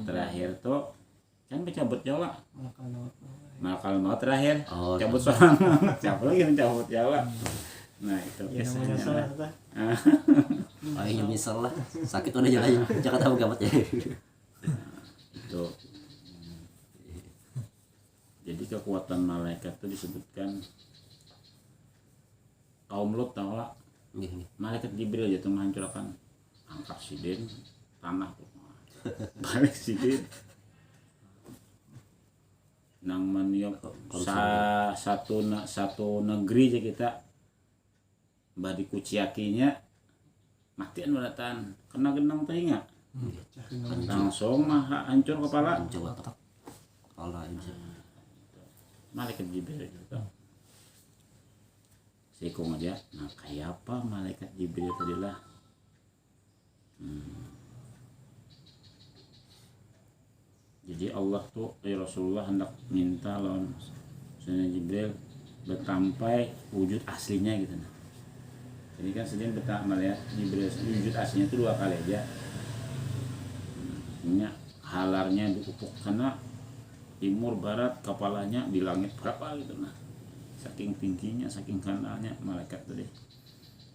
terakhir tuh kan bercabut nyawa Malakal maut. malakal maut terakhir Oh, cabut soang cabut lagi mencabut nyawa. Nah itu Ya namanya kisahnya salah lah. ayo misal lah sakit udah jalan jangan tahu gamat ya. Itu jadi kekuatan malaikat itu disebutkan kaum Lut tahu lah, malaikat Jibril jatuh menghancurkan angkat sidin tanah tuh balik sidin nang meniup satu negeri aja kita badi kuciakinya matian beratan kena genang tehinga langsung mah hancur kepala Coba tak kepala bisa. malaikat Jibril itu sikung aja. Nah kayak apa malaikat Jibril tadi lah. Jadi Allah tuh Rasulullah hendak minta lawan Sayyidina Jibril bertampai wujud aslinya gitu. Nah jadi kan sedang bertamal ya Jibril wujud aslinya itu 2 kali aja. Ini halarnya di ufuk sana timur barat, kepalanya di langit berapa gitu. Nah saking tingginya saking kanalnya malaikat tadi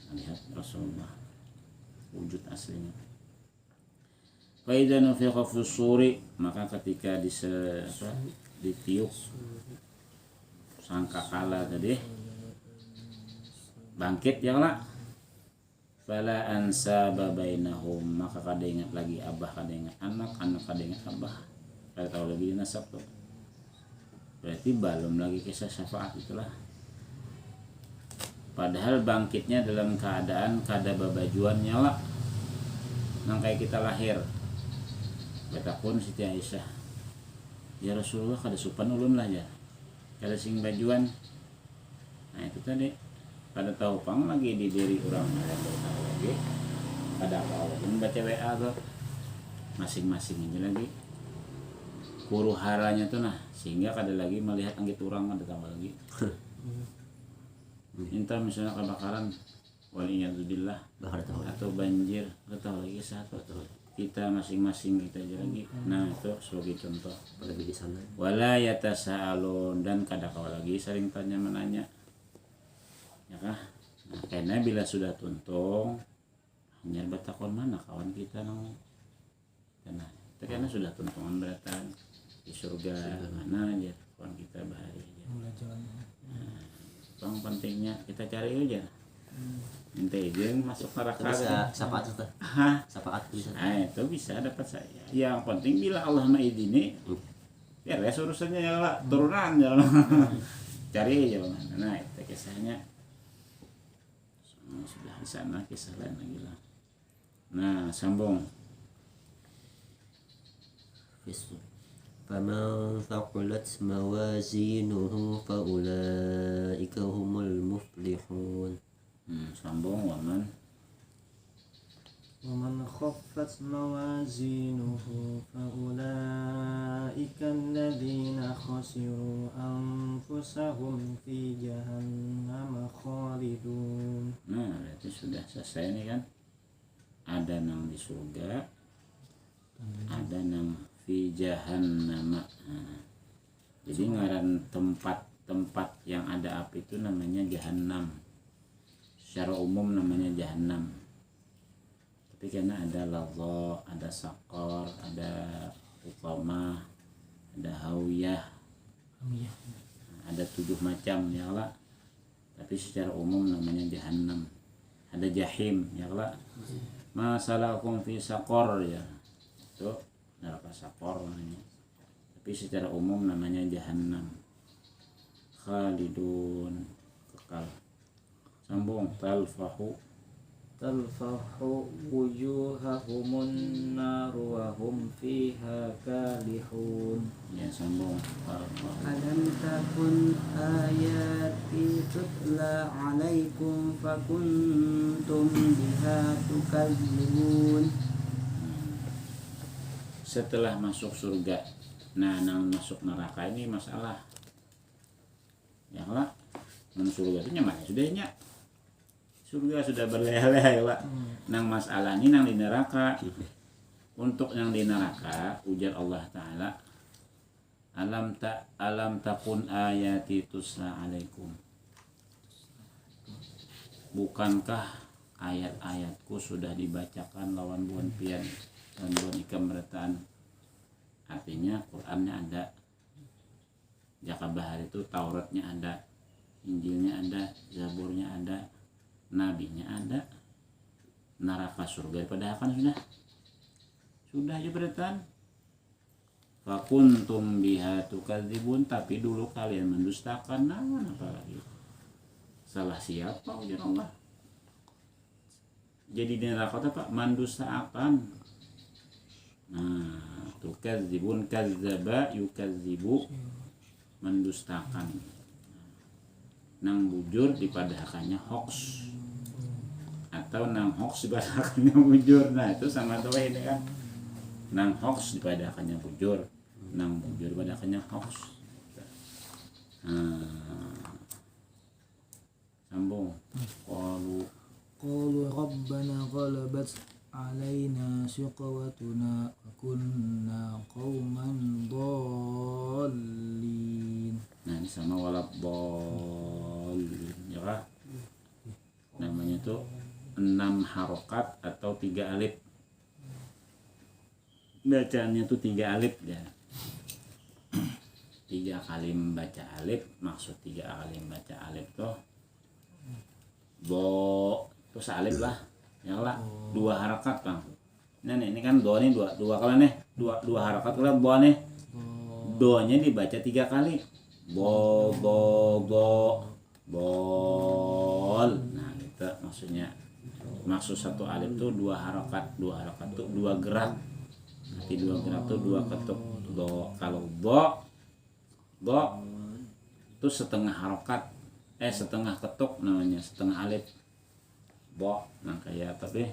melihat Rasulullah wujud aslinya. Fa idza nufikha fis suri, maka ketika ditiup sangkakala tadi bangkit ya lah. Fala ansaba bainahum, maka kada ingat lagi abah, kada ingat anak, anak kada ingat abah, kada tahu lagi nasab tuh. Berarti belum lagi kisah syafaat itulah. Padahal bangkitnya dalam keadaan kada babajuan nyala nang kayak kita lahir. Betapun Siti Aisyah, ya Rasulullah kada supan ulun lah ya, kada sing bajuan. Nah itu tadi kada tahu pang lagi di diri orang ada tahu lagi kada apa lagi membaca WA tuh masing-masing ini lagi kuruharanya tuh nah sehingga kada lagi melihat anggit orang ada tambah lagi. Minta misalnya kebakaran waliyadzubillah atau banjir atau lagi satu kita masing-masing kita aja lagi. Nah itu sebagai contoh Lebih di sana. wala yatasaalun, dan kada kau lagi sering tanya menanya ya kah. Nah karena bila sudah tuntung hanya batakon mana kawan kita nang karena kita karena sudah tuntungan beratan di surga mana aja kawan kita bahari aja. Bang pentingnya kita cari aja. Minta izin masuk neraka. Bisa syafaat itu. Hah? Syafaat bisa. Nah itu bisa dapat saya. Yang penting bila Allah mengizini, ya res urusannya ya lah turunan ya lah. Cari aja bang. Nah itu kisahnya. Sudah di sana kisah lain lagi lah. Nah sambung. فمن ثقلت موازينه فأولئك هم المفلحون. Sambung waman. ومن خفت موازينه فأولئك الذين خسروا أنفسهم في جهنم خالدون. Nah, berarti sudah selesai nih kan. Ada nang di surga, ada nang fi jahannam. Nah, jadi ngaran tempat-tempat yang ada api itu namanya jahannam. Secara umum namanya jahannam. Tapi karena ada ladha, ada sakor, ada utamah, ada hawiyah, ada 7 macam ya Allah. Tapi secara umum namanya jahannam. Ada jahim ya Allah. Masalakum fi sakor ya. Itu neraka sakor namanya. Tapi secara umum namanya jahannam. Khalidun, kekal. Sambung talfahu. تلفح وجوههم النار وهم فيها كالحون. Ya sambung talfahu. Alam takun ayati tutla alaikum fakuntum biha tukadzibun. Setelah masuk surga, nah nang masuk neraka ini masalah. Ya Allah, masuk surga itu nyaman sudahnya. Surga sudah berleha-leha ya Allah. Nang masalah ini nang di neraka. Untuk yang di neraka, ujar Allah Ta'ala, alam takun ayati tusla alaikum. Bukankah ayat-ayatku sudah dibacakan lawan buan pian dan buan ikam berataan. Artinya Qur'annya ada, Jakabahar itu Tauratnya ada, Injilnya ada, Zaburnya ada, Nabinya ada, neraka surga dipadahkan sudah aja berataan. Fakuntum biha tukadzibun, tapi dulu kalian mendustakan. Nah, apalagi salah siapa ujar Allah. Jadi di neraka apa? Mendustakan. Nah, tukadzibun, kadzaba yukadzibu, mendustakan. Nang bujur dipadahkannya hoax, atau nang hoax dipadahkannya bujur. Nah itu sama tuh ini kan. Nang hoax dipadahkannya bujur, nang bujur dipadahkannya hoax. Sambung. قالوا ربنا غلبت علينا شقوتنا وكنا قوما ضالين. Nah ini sama walad dhalin ya kah? Namanya tuh 6 harokat atau 3 alif. Bacaannya tuh 3 alif ya. 3 kali membaca alif, maksud 3 kali membaca alif tuh bo terus alif lah ya lah, 2 harakat Bang. Nah ini kan do nih 2 kali nih, 2 harakat lah bo nih. Do-nya dibaca 3 kali. Bol. Nah itu maksudnya. Maksud satu alif tuh 2 harakat. 2 harakat tuh 2 gerak. Nanti 2 gerak tuh 2 ketuk. Do. Kalau do itu setengah harakat. Setengah ketuk namanya, setengah alif. Bo. Nah kayak apa deh?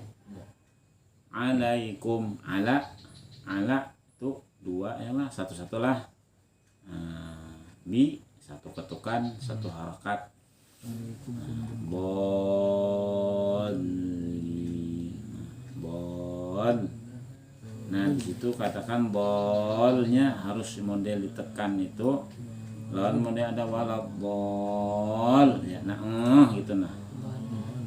Alaikum, ala tuh 2 ya lah, satu lah. Bi 1 ketukan, 1 harakat. Bol. Nah disitu katakan bolnya harus model ditekan itu. Lawan model ada walad bol ya. Nah gitu nah.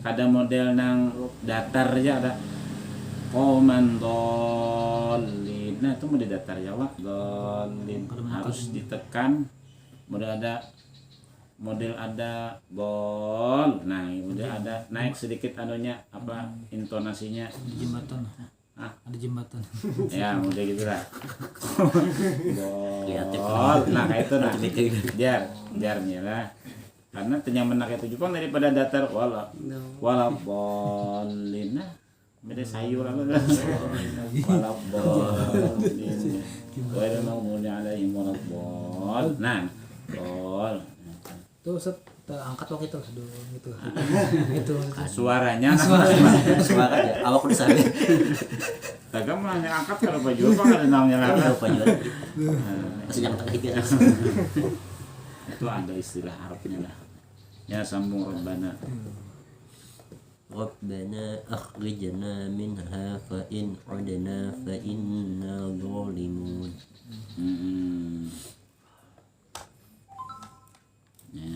Ada model nang datar aja ada qauman dhalin. Nah itu model datar ya wak dhalin harus ditekan. Model ada bol. Nah model ada naik sedikit anunya apa intonasinya Di jembatan. Ada jembatan. ya model gitu lah. Bol. Nah kayak itu nah. Jarnya lah. Karena tenyaman itu Jepang daripada datar wala bolin. Nah beda sayur apa kan. Wala bolin. Ghairil maghdubi 'alaihim waladdallin. Nah, dol. Tuh set angkat waktu itu gitu. Itu Suaranya Suara aja, awak udah sabi. Tagam lah yang angkat kalau baju apa nggak ada namanya lah. Lupa juga. Masih jangan tak hikir. Itu ada istilah Arabnya lah. Ya sambung Rabbana. Rabbana akhrijna minha fa in 'udna fa inna zalimun. Ya.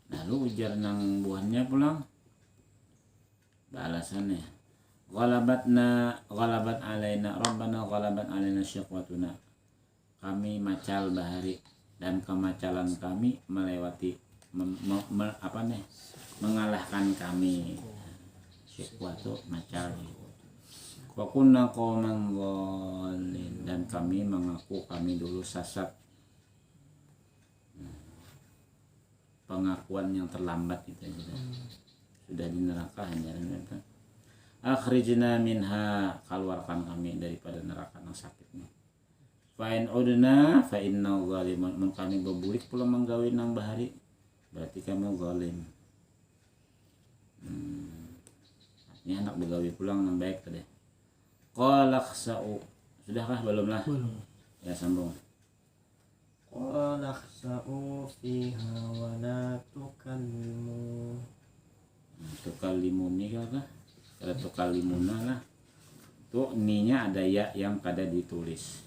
Lalu ujar nang buahnya pulang. Balasannya. Ghalabat alaina Rabbana ghalabat alaina syiqwatuna. Kami macal bahari dan kemacalan kami melewati mengalahkan kami. Syiqwatu macal. Wa kunna qauman dhalin dan kami mengaku kami dulu sesat. Pengakuan yang terlambat itu sudah di neraka hanya mereka. Akhrijna minha, keluarkan kami daripada neraka yang sakitnya. Fa in udna fa inna zalimun, mun kami bebulik pula menggawi nang bahari berarti kami zalim. Ini anak begawi pulang nang baik tadi. Qala khsa'u, sudahkah belumlah? belum. Ya sambung. Qala khsa'u fiha wa la tukallimu. Tukallimuni kah? Kalau tukallimuna lah. Tuh ninya ada ya yang kada ditulis.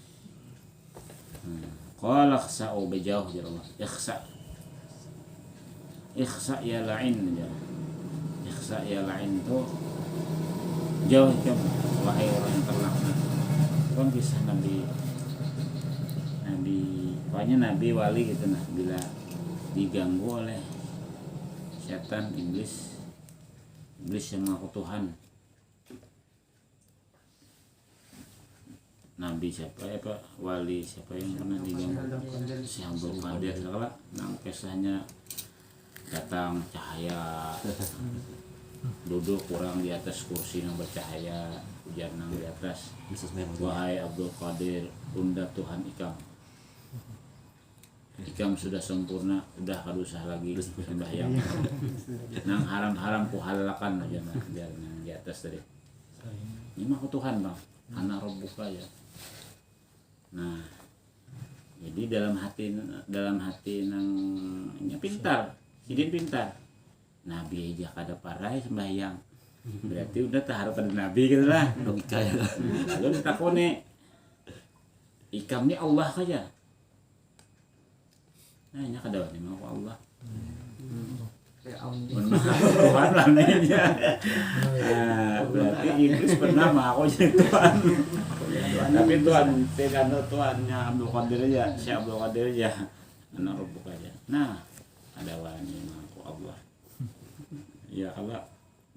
Qala khsa'u bejauh ya Allah. Ikhsa ya la'in ya. Ikhsa ya la'in tuh jauh kan wahai orang yang terlaknat. Kan kisah pokoknya Nabi wali gitu nah, bila diganggu oleh setan iblis yang mengaku Tuhan. Nabi siapa ya Pak? Wali siapa yang pernah diganggu? Si Abdul Qadir segala. Nang kisahnya datang cahaya duduk kurang di atas kursi yang bercahaya, hujan nang di atas. Wahai Abdul Qadir, unda Tuhan Ikam sudah sempurna, udah kada usah lagi sembahyang. Nang haram-haram ku halalakan aja nah, biar nang di atas tadi. Ini mah Tuhan bang, ana rabbuka ya. Nah, jadi dalam hati nang pintar, idin pintar. Nabi aja kada parai sembahyang. Berarti udah tak harapan Nabi gitu lah. Logika ya. Lalu ditakone, ikam ni Allah saja. Nah, ini kada wani mau Allah. Tuhan lah ninya. Berarti Iblis pernah mah aku jadi Tuhan. Tapi Tuhan tidak Tuhannya Abdul Qadir aja, si Abdul Qadir aja. Anak rubuk aja. Nah, ada wani mau aku Allah. Ya Allah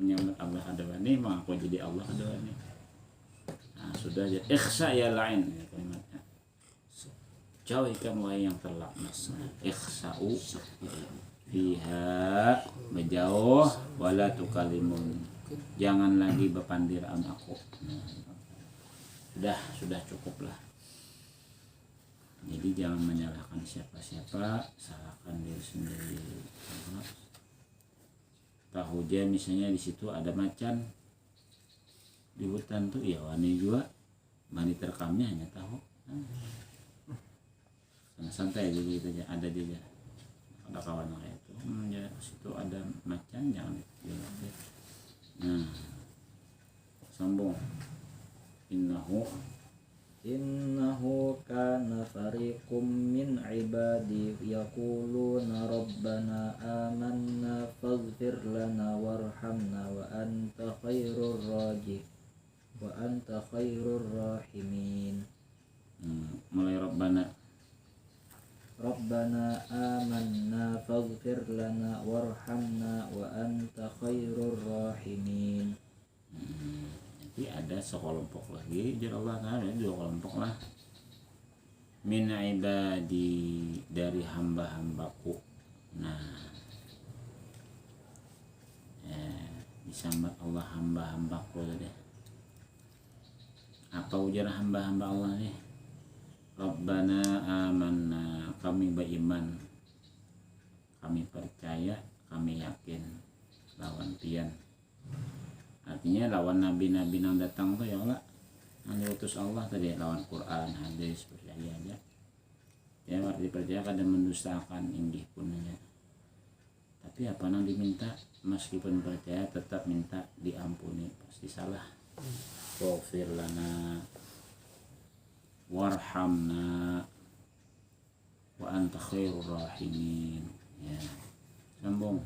menyambut Allah ada wani mau aku jadi Allah ada wani. Nah, sudah aja. Ikhsa ya lain ya kalimatnya. Jauhikan wahai yang terlaknat. Ikhsa'u fiha, menjauh wala tukalimun, jangan lagi berpandir sama aku. Sudah cukup lah. Jadi jangan menyalahkan siapa-siapa, salahkan diri sendiri. Tahu aja misalnya di situ ada macan di hutan tuh, ya wani juga mani terekamnya hanya tahu. Santai aja gitu aja, ada dia ada kawan kayak itu ya situ ada macan jangan ya. Nah sambung innahu kana fariqum min ibadi yaquluna rabbana amanna faghfir lana warhamna wa anta khairur rahimin. Mulai Rabbana amanna faghfir lana warhamna wa anta khairur rahimin. Jadi ada sekelompok lagi jadi Allah Ta'ala, dua kelompok lah. Min ibadi, dari hamba-hambaku. Nah disambat Allah hamba-hambaku tadi. Apa ujar hamba-hamba Allah nih? Rabbana amanna, kami beriman, kami percaya, kami yakin. Lawan pian, artinya lawan nabi-nabi yang datang tuh ya Allah, yang diutus Allah tadi, lawan Quran, hadis, percaya aja. Ya arti percaya kadang mendustakan inggih pun ya. Tapi apa yang diminta, meskipun percaya tetap minta diampuni, pasti salah. Waghfir lana warhamna wa anta khairur rahimin. Ya, sambung.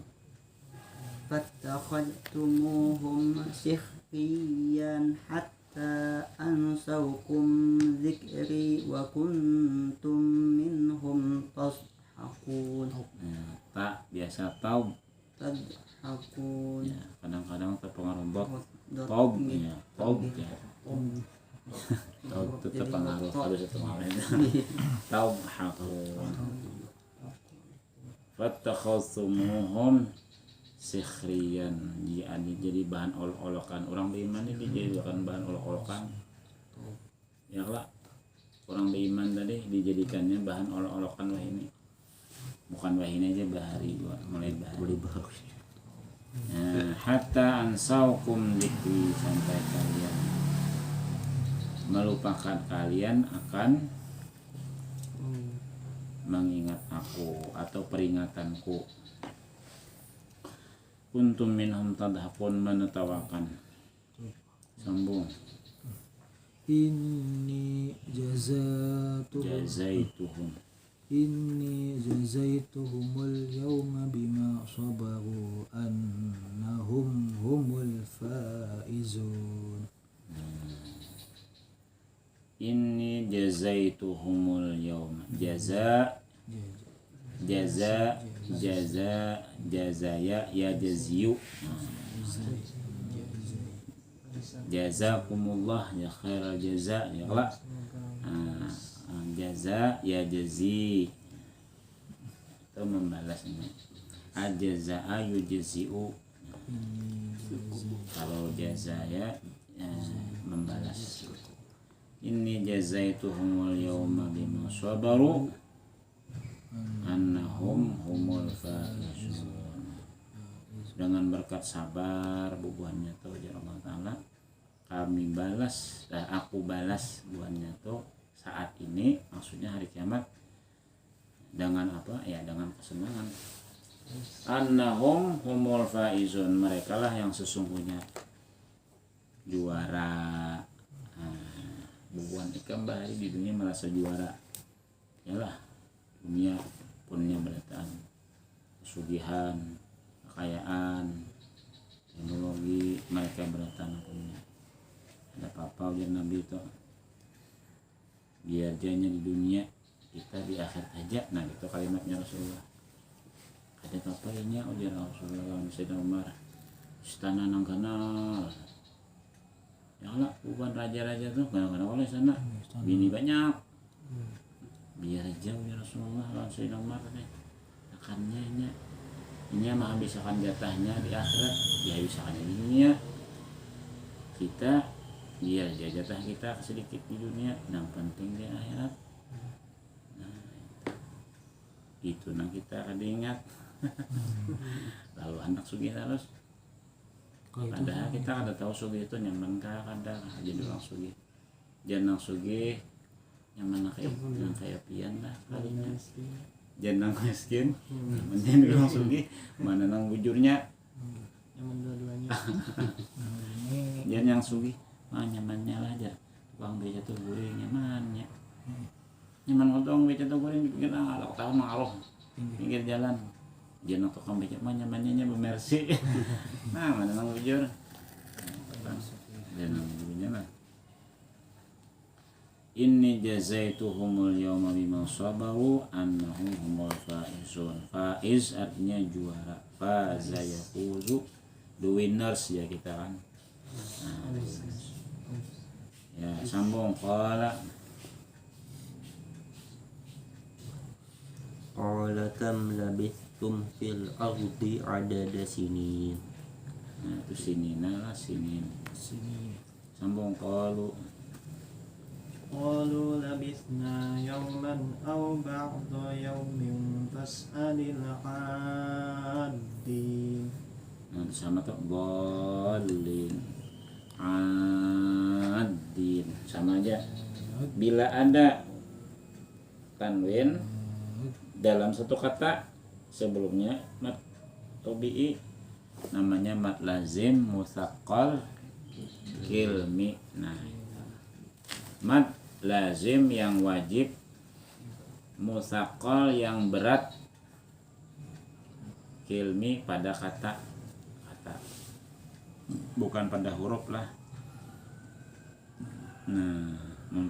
فاتخذتموهم سخريا حتى أنسوكم ذكري وكنتم منهم تضحكون. Tak biasa taub. تضحكون. Ya, kadang-kadang terpengaruh taub ya, taub ya. Taub itu terpengaruh harus itu taub hakun. Fattakhasumuhum sikhriyan, jadi bahan olok-olokan. Orang beriman ini dijadikan bahan olok-olokan. Ya lah, orang beriman tadi dijadikannya bahan olok-olokan wah ini. Bukan wah ini aja bahari mulai bahari. Nah, hatta ansaukum dzikri, sampai kalian melupakan kalian akan mengingat aku atau peringatanku. Kuntum minhum tadhakun, menetawakan. Sambung. Inni Jazaituhum. Inni jazaituhumul yawma bima sabaru annahum humul faizun. Inni jazaituhumul yawma. Jazaya ya jaziyu. Jazakumullah ya khairal jaza ya Allah. Jaza ya jazi, itu membalas ini. Ajazaa yujzi'u, kalau jaza ya membalas. Inni jazaituhumul yawma bima sabaru annahum humul faizun. Dengan berkat sabar bubuhannya tuh ya Allah Ta'ala, kami balas, aku balas buahnya tuh saat ini, maksudnya hari kiamat, dengan apa ya, dengan kesenangan. Annahum humul faizun, mereka lah yang sesungguhnya juara. Bubuhan ikan bahari di dunia merasa juara, yalah dunia punya berataan, kesugihan, kekayaan, teknologi, mereka berataan punya. Ada apa-apa ujar Nabi itu, biar jadinya di dunia, kita di akhir aja. Nah itu kalimatnya Rasulullah. Ada apa ini ujar Rasulullah Sayyidina Umar, istana nang kenal. Ya lah, bukan raja-raja tuh kadang-kadang oleh sana bini banyak. Biar aja ujar Rasulullah Sayyidina Umar tadi. Akannya ini mah habiskan jatahnya di akhirat, dia habiskan di dunia. Kita biar dia jatah kita sedikit di dunia, yang penting di akhirat. Nah, itu nah kita kada ingat. Lalu anak sugih terus. Ada kita kada tahu sugih itu nyaman kah kada jadi orang sugih. Jangan sugih nyaman yang kayak pian lah kalinya. Jangan miskin, menjadi orang sugih, mana nang bujurnya. Nyaman dua-duanya. Jangan yang sugih, nyamannya lah aja. Tukang beca tuh goreng nyamannya. Nyaman potong beca tuh goreng dipikir kalau tahu maroh pinggir jalan. Jangan tukang beca mah nyamannya bemersi. Nah mana nang bujur. Jangan bujurnya lah. Inni jazaituhumul yawma bima sabaru annahum humul faizun. Faiz artinya juara. Faza yafuzu, the winners ya kita kan. Nah, ya sambung qala kam labithtum fil ardi adada sinin. Nah itu sinin lah sinin. Sambung qalu قالوا لبثنا يوما أو بعض يوم فاسأل العادين. Nah, sama tuh bolin adin sama aja. Bila ada tanwin dalam satu kata sebelumnya mat tobi'i namanya mat lazim musaqqal ilmi. Nah, mat lazim yang wajib, musaqqal yang berat, ilmi pada kata bukan pada huruf lah. Nah,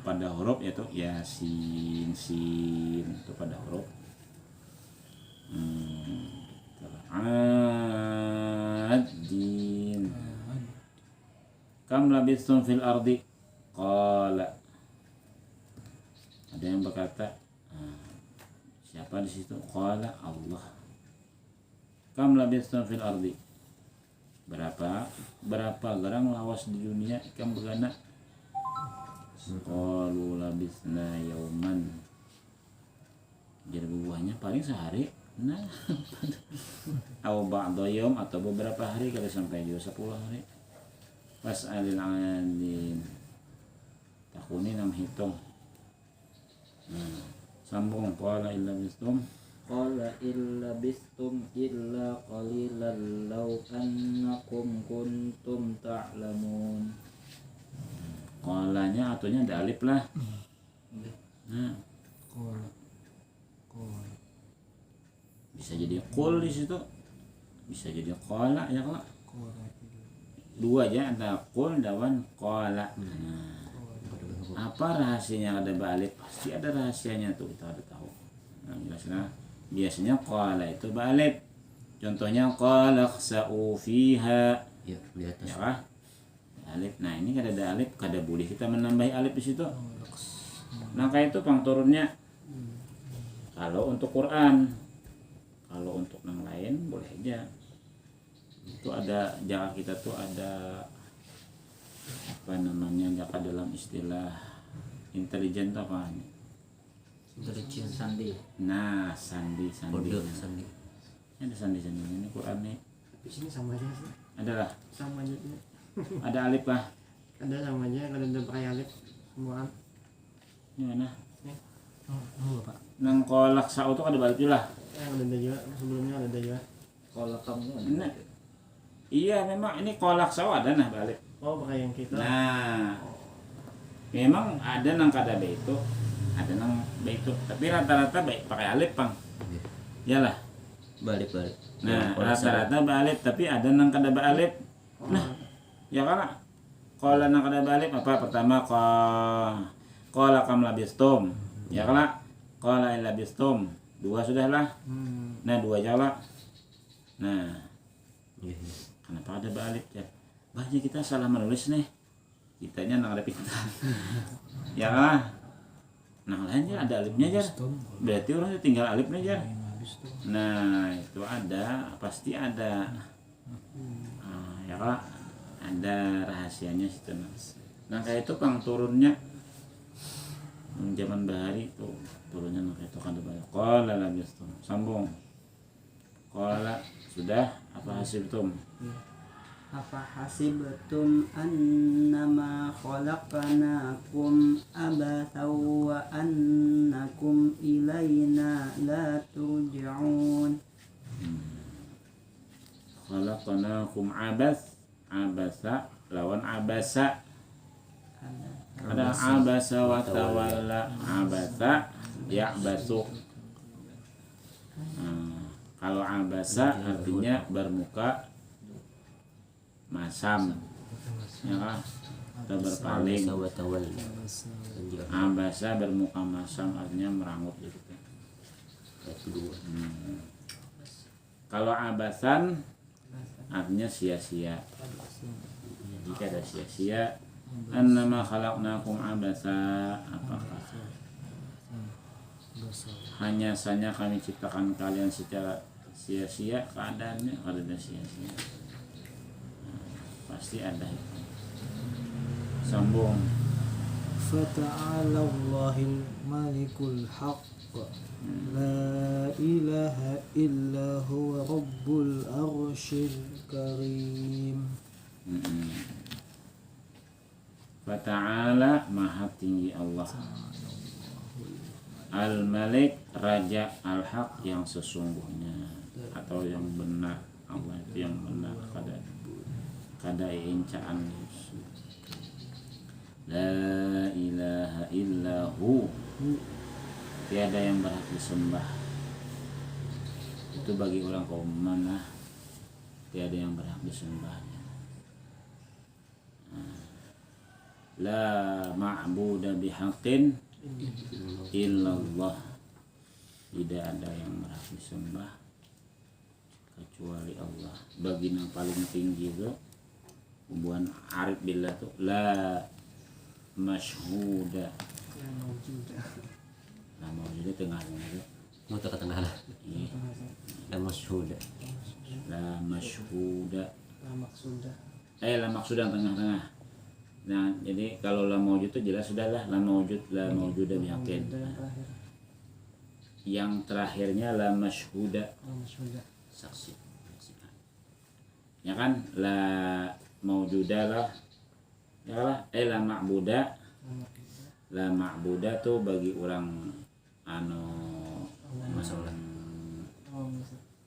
pada huruf yaitu yasin, sin itu pada huruf. Adin. Kam labistum fil ardi? Qala. Ada yang berkata, siapa di situ? Qala Allah. Kam labistum fil ardi? Berapa gerang lawas di dunia ikan begana? Qalu labisna yauman. Jadi buahnya paling sehari. Nah, atau ba'da yaum atau beberapa hari kalau sampai juga 10 hari. Was'alil 'adin. Takuni nam hitung. Nah, sambung qala illa bistum. Qala illa bistum illa qalilan law annakum kuntum ta'lamun. Qalanya atunya ada alif lah. Nah, bisa jadi qul di situ. Bisa jadi qala ya kalau. Dua aja ada qul dawan qala. Nah, apa rahasianya ada balik? Pasti ada rahasianya tuh, kita harus tahu. Nah, jelasnya biasanya qala itu balik. Contohnya qala khsa'u fiha. Ya, di atas. Ya kah? Alif. Nah, ini kada ada alif, kada boleh kita menambahi alif di situ. Maka itu pang turunnya. Kalau untuk Quran, kalau untuk yang lain boleh aja. Itu ada jaka kita tuh ada apa namanya, jaka dalam istilah intelijen tuh apa? Intelijen sandi. Nah, sandi. Kode sandi. Ada sandi ini Quran nih. Di sini sama aja sih. Adalah Sama aja. ada alif lah. Ada sama aja, kalau ada pakai alif semuaan. Ini mana? Pak. Nang kolak sau tuh ada balik lah. Ada juga sebelumnya ada juga. Qala kamu Nah, iya memang ini kolak sau ada nah balik. Oh, pakai yang kita. Nah, memang ada nang kada itu, ada nang itu, tapi rata-rata baik pakai alif pang. Yalah. Balik. Nah, Kalau rata-rata balik, tapi ada nang kada alif. Nah, ya kan? Kalau nang kada alif apa? Pertama qala kam labistum. Ya kan? Qala illa bistum. Dua sudahlah. Nah, dua aja lah. Nah, Iya. kenapa ada balik ya? Banyak kita salah menulis nih. Kitanya nang ada pintar. Ya kan? Nang lainnya ada alifnya aja. Berarti orang tinggal alifnya aja. Nah, itu ada, pasti ada. Ya kan? Ada rahasianya situ. Nah, kayak itu pang turunnya zaman bahari itu turunnya kayak itu kan banyak. Qala labistum. Sambung. Qala sudah apa hasibtum? Apa hasibtum annama khalaqnakum abathaw wa annakum ilaina la turja'un. Khalaqnakum abasa lawan abasa. Ada abasa wa tawalla. Abasa ya'basu. Kalau abasa artinya bermuka masam, ya kan? Atau berpaling. Abasa bermuka masam artinya merangut gitu. Kalau abasan artinya sia-sia. Jika ada sia-sia, annama khalaqnakum abasa, apakah hanya saja kami ciptakan kalian secara sia-sia, keadaannya ada sia-sia. Pasti ada itu. Sambung. فتعالى الله الملك الحق لا إله إلا هو رب العرش الكريم. Fata'ala maha tinggi Allah, Al-Malik raja, Al-Haq yang sesungguhnya atau yang benar. Allah itu yang benar kada incaan. La ilaha illahu, tiada yang berhak disembah. Itu bagi orang kaum mana, tiada yang berhak disembahnya. La ma'buda bihaqqin illallah, tidak ada yang berhak disembah kecuali Allah. Bagi yang paling tinggi itu hubungan arif billah tuh la masyhuda, la mawjuda tengahnya itu Mau ke tengah lah. La masyhuda. la masyhuda, La maksudah. la maksudan tengah-tengah. Nah, jadi kalau la mawjud itu jelas sudahlah la mawjuda bihaqqin. Yang terakhir. Yang terakhirnya la masyhuda, La maksudah. Saksi. ya kan, la mawjuda lah, ya lah, la ma'buda. La ma'buda tuh bagi orang masalah.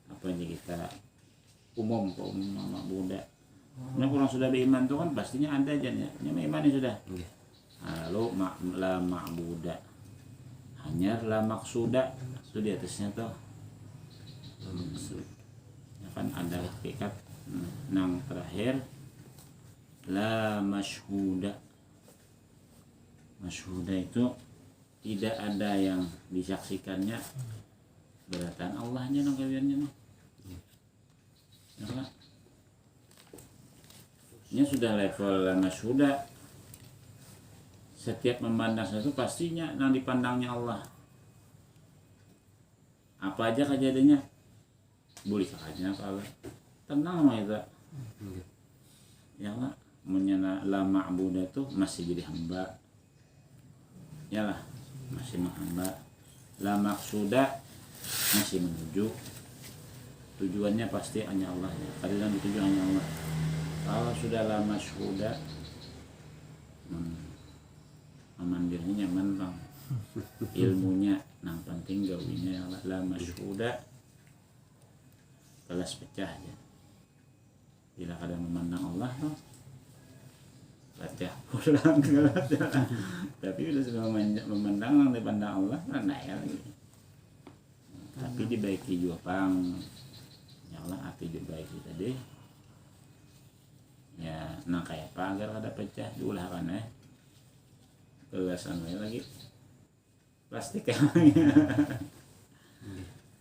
apa aja kita umum ma'buda. Nah, orang sudah beriman tuh kan pastinya ada aja ya, imani sudah. Lalu la ma'buda, hanya la maksuda itu di atasnya tuh. Ya kan ada hakikat. Nang terakhir la masyhuda. Masyhuda itu tidak ada yang disaksikannya, beratan Allahnya nang kawiannya nang. Ya kan? Ini sudah level la masyhuda. Setiap memandang sesuatu pastinya nang dipandangnya Allah. Apa aja kejadiannya boleh saja kalau tenang mah itu. Ya lah, menyana la ma'budah itu masih jadi hamba. Ya lah, masih menghamba. La maksuda masih menuju. Tujuannya pasti hanya Allah. Kalian dituju hanya Allah. Kalau sudah la masyhuda, memandirnya nyaman bang. Ilmunya nang penting gawinya yang la masyhuda, kelas pecah aja. Bila kadang memandang Allah tuh pecah pulang kelas. Tapi udah sudah memandang yang dipandang Allah kan ya lagi. Tapi dibaiki juga pang. Ya Allah hati dibaiki tadi. Ya nah kayak apa agar ada pecah diulah kan kelasan lagi plastik ya.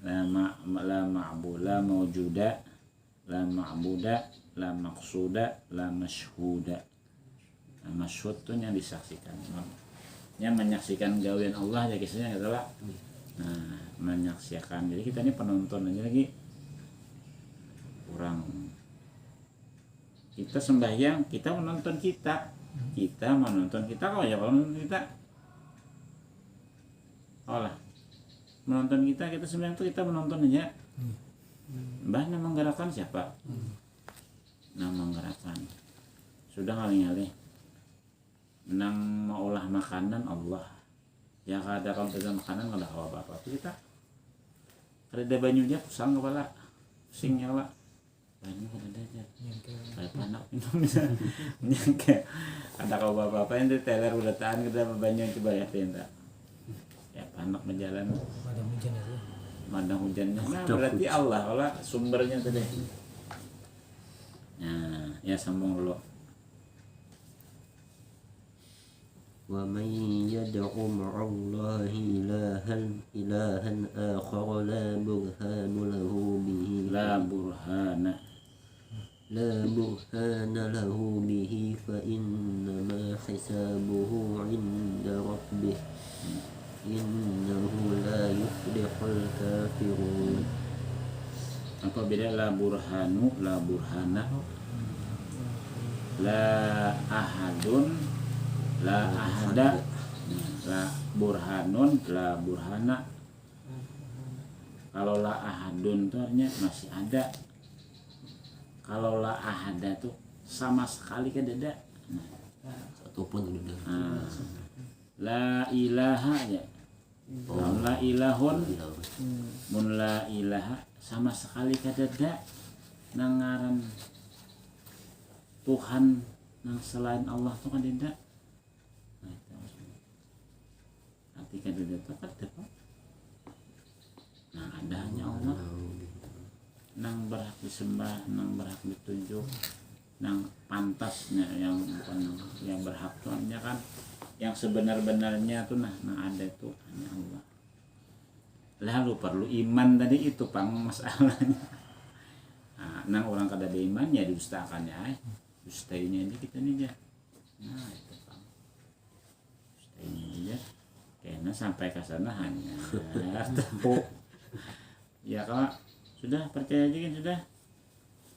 La ma'buda, la mawjuda, la ma'buda, la maksuda, la masyhuda. Nah, masyhud itu yang disaksikan. Yang menyaksikan gawean Allah ya kisahnya gitu lah. Nah, menyaksikan. Jadi kita ini penonton aja lagi. Kurang. Kita sembahyang, kita menonton kita. Kita menonton kita kok ya kalau menonton kita. Olah. Menonton kita sembahyang tuh kita menonton aja. Mbah nama menggerakkan siapa? Nama menggerakkan. Sudah ngalih-ngalih. Nang mau olah makanan Allah. Ya kada kalau pegang makanan kada apa-apa kita. Ada banyunya pusang kepala. Pusingnya lah. Banyu kada aja. Kayak panak minum bisa. Nyangke. Ada kau apa-apa yang teler udah tahan kita banyu coba ya tinta. Ya panak menjalan. Ada hujan itu. Mandang hujannya. Nah, berarti Allah kalau sumbernya tadi. Nah, ya sambung dulu. ومن يدع مع الله إلها آخر لا برهان له به فإنما حسابه عند ربه إنه لا يفلح الكافرون. Apa beda la burhanu, la burhana, la ahadun, la ahada, la burhanun la burhana. Kalau la ahadun tuh artinya masih ada. Kalau la ahada tuh sama sekali kan ada. Satu pun tidak ada. Nah, la ilaha ya. Kalau la ilahun mun la ilaha sama sekali kadada nangaran Tuhan yang selain Allah tuh kadada. Nah, itu maksudnya. Arti kadada itu kadada. Nah, ada hanya Allah. Nang berhak disembah, nang berhak ditunjuk, nang pantasnya yang bukan yang berhak tuh hanya kan yang sebenar-benarnya tuh nah ada tuh hanya Allah. Lalu perlu iman tadi itu pang masalahnya. Nah, nang orang kada ada iman ya didustakan ya. Dustainya aja kita nih ya. Nah itu pang. Dustainya aja. Karena sampai ke sana hanya tepuk. Ya kalau sudah percaya aja kan sudah.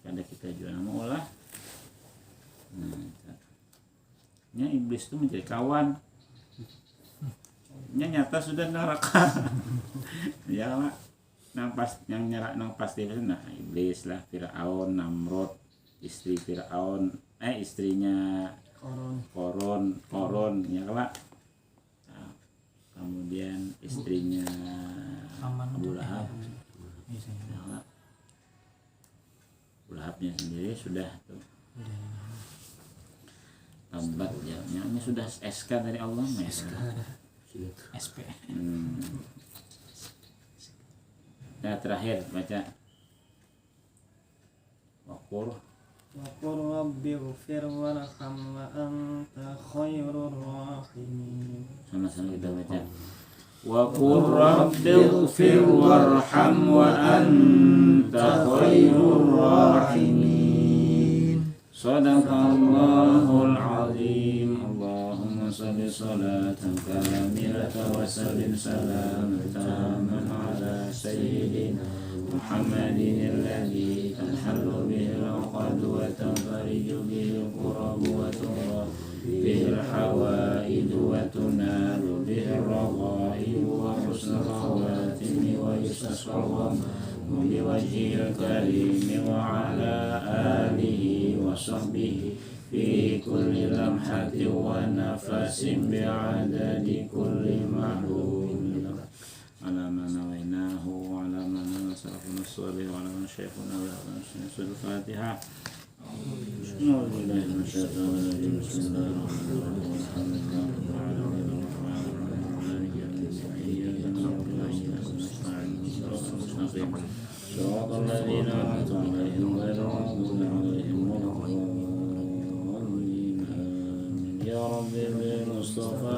Kada kita juga mau olah. Nya iblis itu menjadi kawan. Nya nyata sudah neraka. Ya lah. Nang pas yang nyerak nang pasti nah iblis lah, Firaun, Namrud, istri Firaun, istrinya Koron ya lah. Nah, kemudian istrinya Abu Lahab. Ya lah. Abu Lahabnya sendiri sudah tuh. Tambat ya, ini sudah SK dari Allah SK. SP. Nah terakhir baca Waqur rabbi ghfir warham wa anta khairur rahimin. sama-sama kita baca Waqur rabbi ghfir warham wa anta khairur rahimin. Sadaqallahul azim. Allahumma salli salatan kamilatan wa sallim salaman taman ala sayyidina Muhammadin alladhi tanhallu bihi al-uqad wa tanfariju bihi al-kurab wa turah bihi al-hawaid wa tunalu bihi al-raghaib wa husnul khawatim wa yustasqa بوجه الكريم وعلى آله وصحبه في كل لمحة ونفس بعدد كل معلوم على ما نويناه وعلى ما نسرفنا الصالح وعلى ما شيخنا وعلى الفاتحة. أعوذ بالله من الشيطان الرجيم. بسم الله الرحمن الرحيم. الحمد لله رب العالمين الرحمن الرحيم مالك يوم الدين إياك نعبد وإياك نستعين صراط المستقيم صراط الذين أنعمت عليهم غير المغضوب عليهم ولا الضالين آمين. يا رب بالمصطفى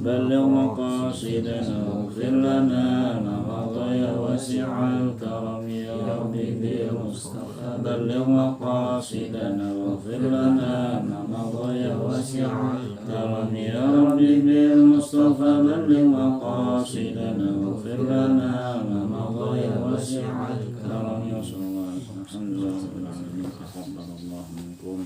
بلغ مقاصدنا واغفر لنا ما مضى واسع الكرم. يا رب بالمصطفى بلغ مقاصدنا واغفر لنا ما مضى واسع الكرم. يا رب بالمصطفى بلغ مقاصدنا واغفر لنا ما مضى واسع الكرم. يا صلى الله عليه وسلم. الحمد لله رب العالمين. تقبل الله منكم.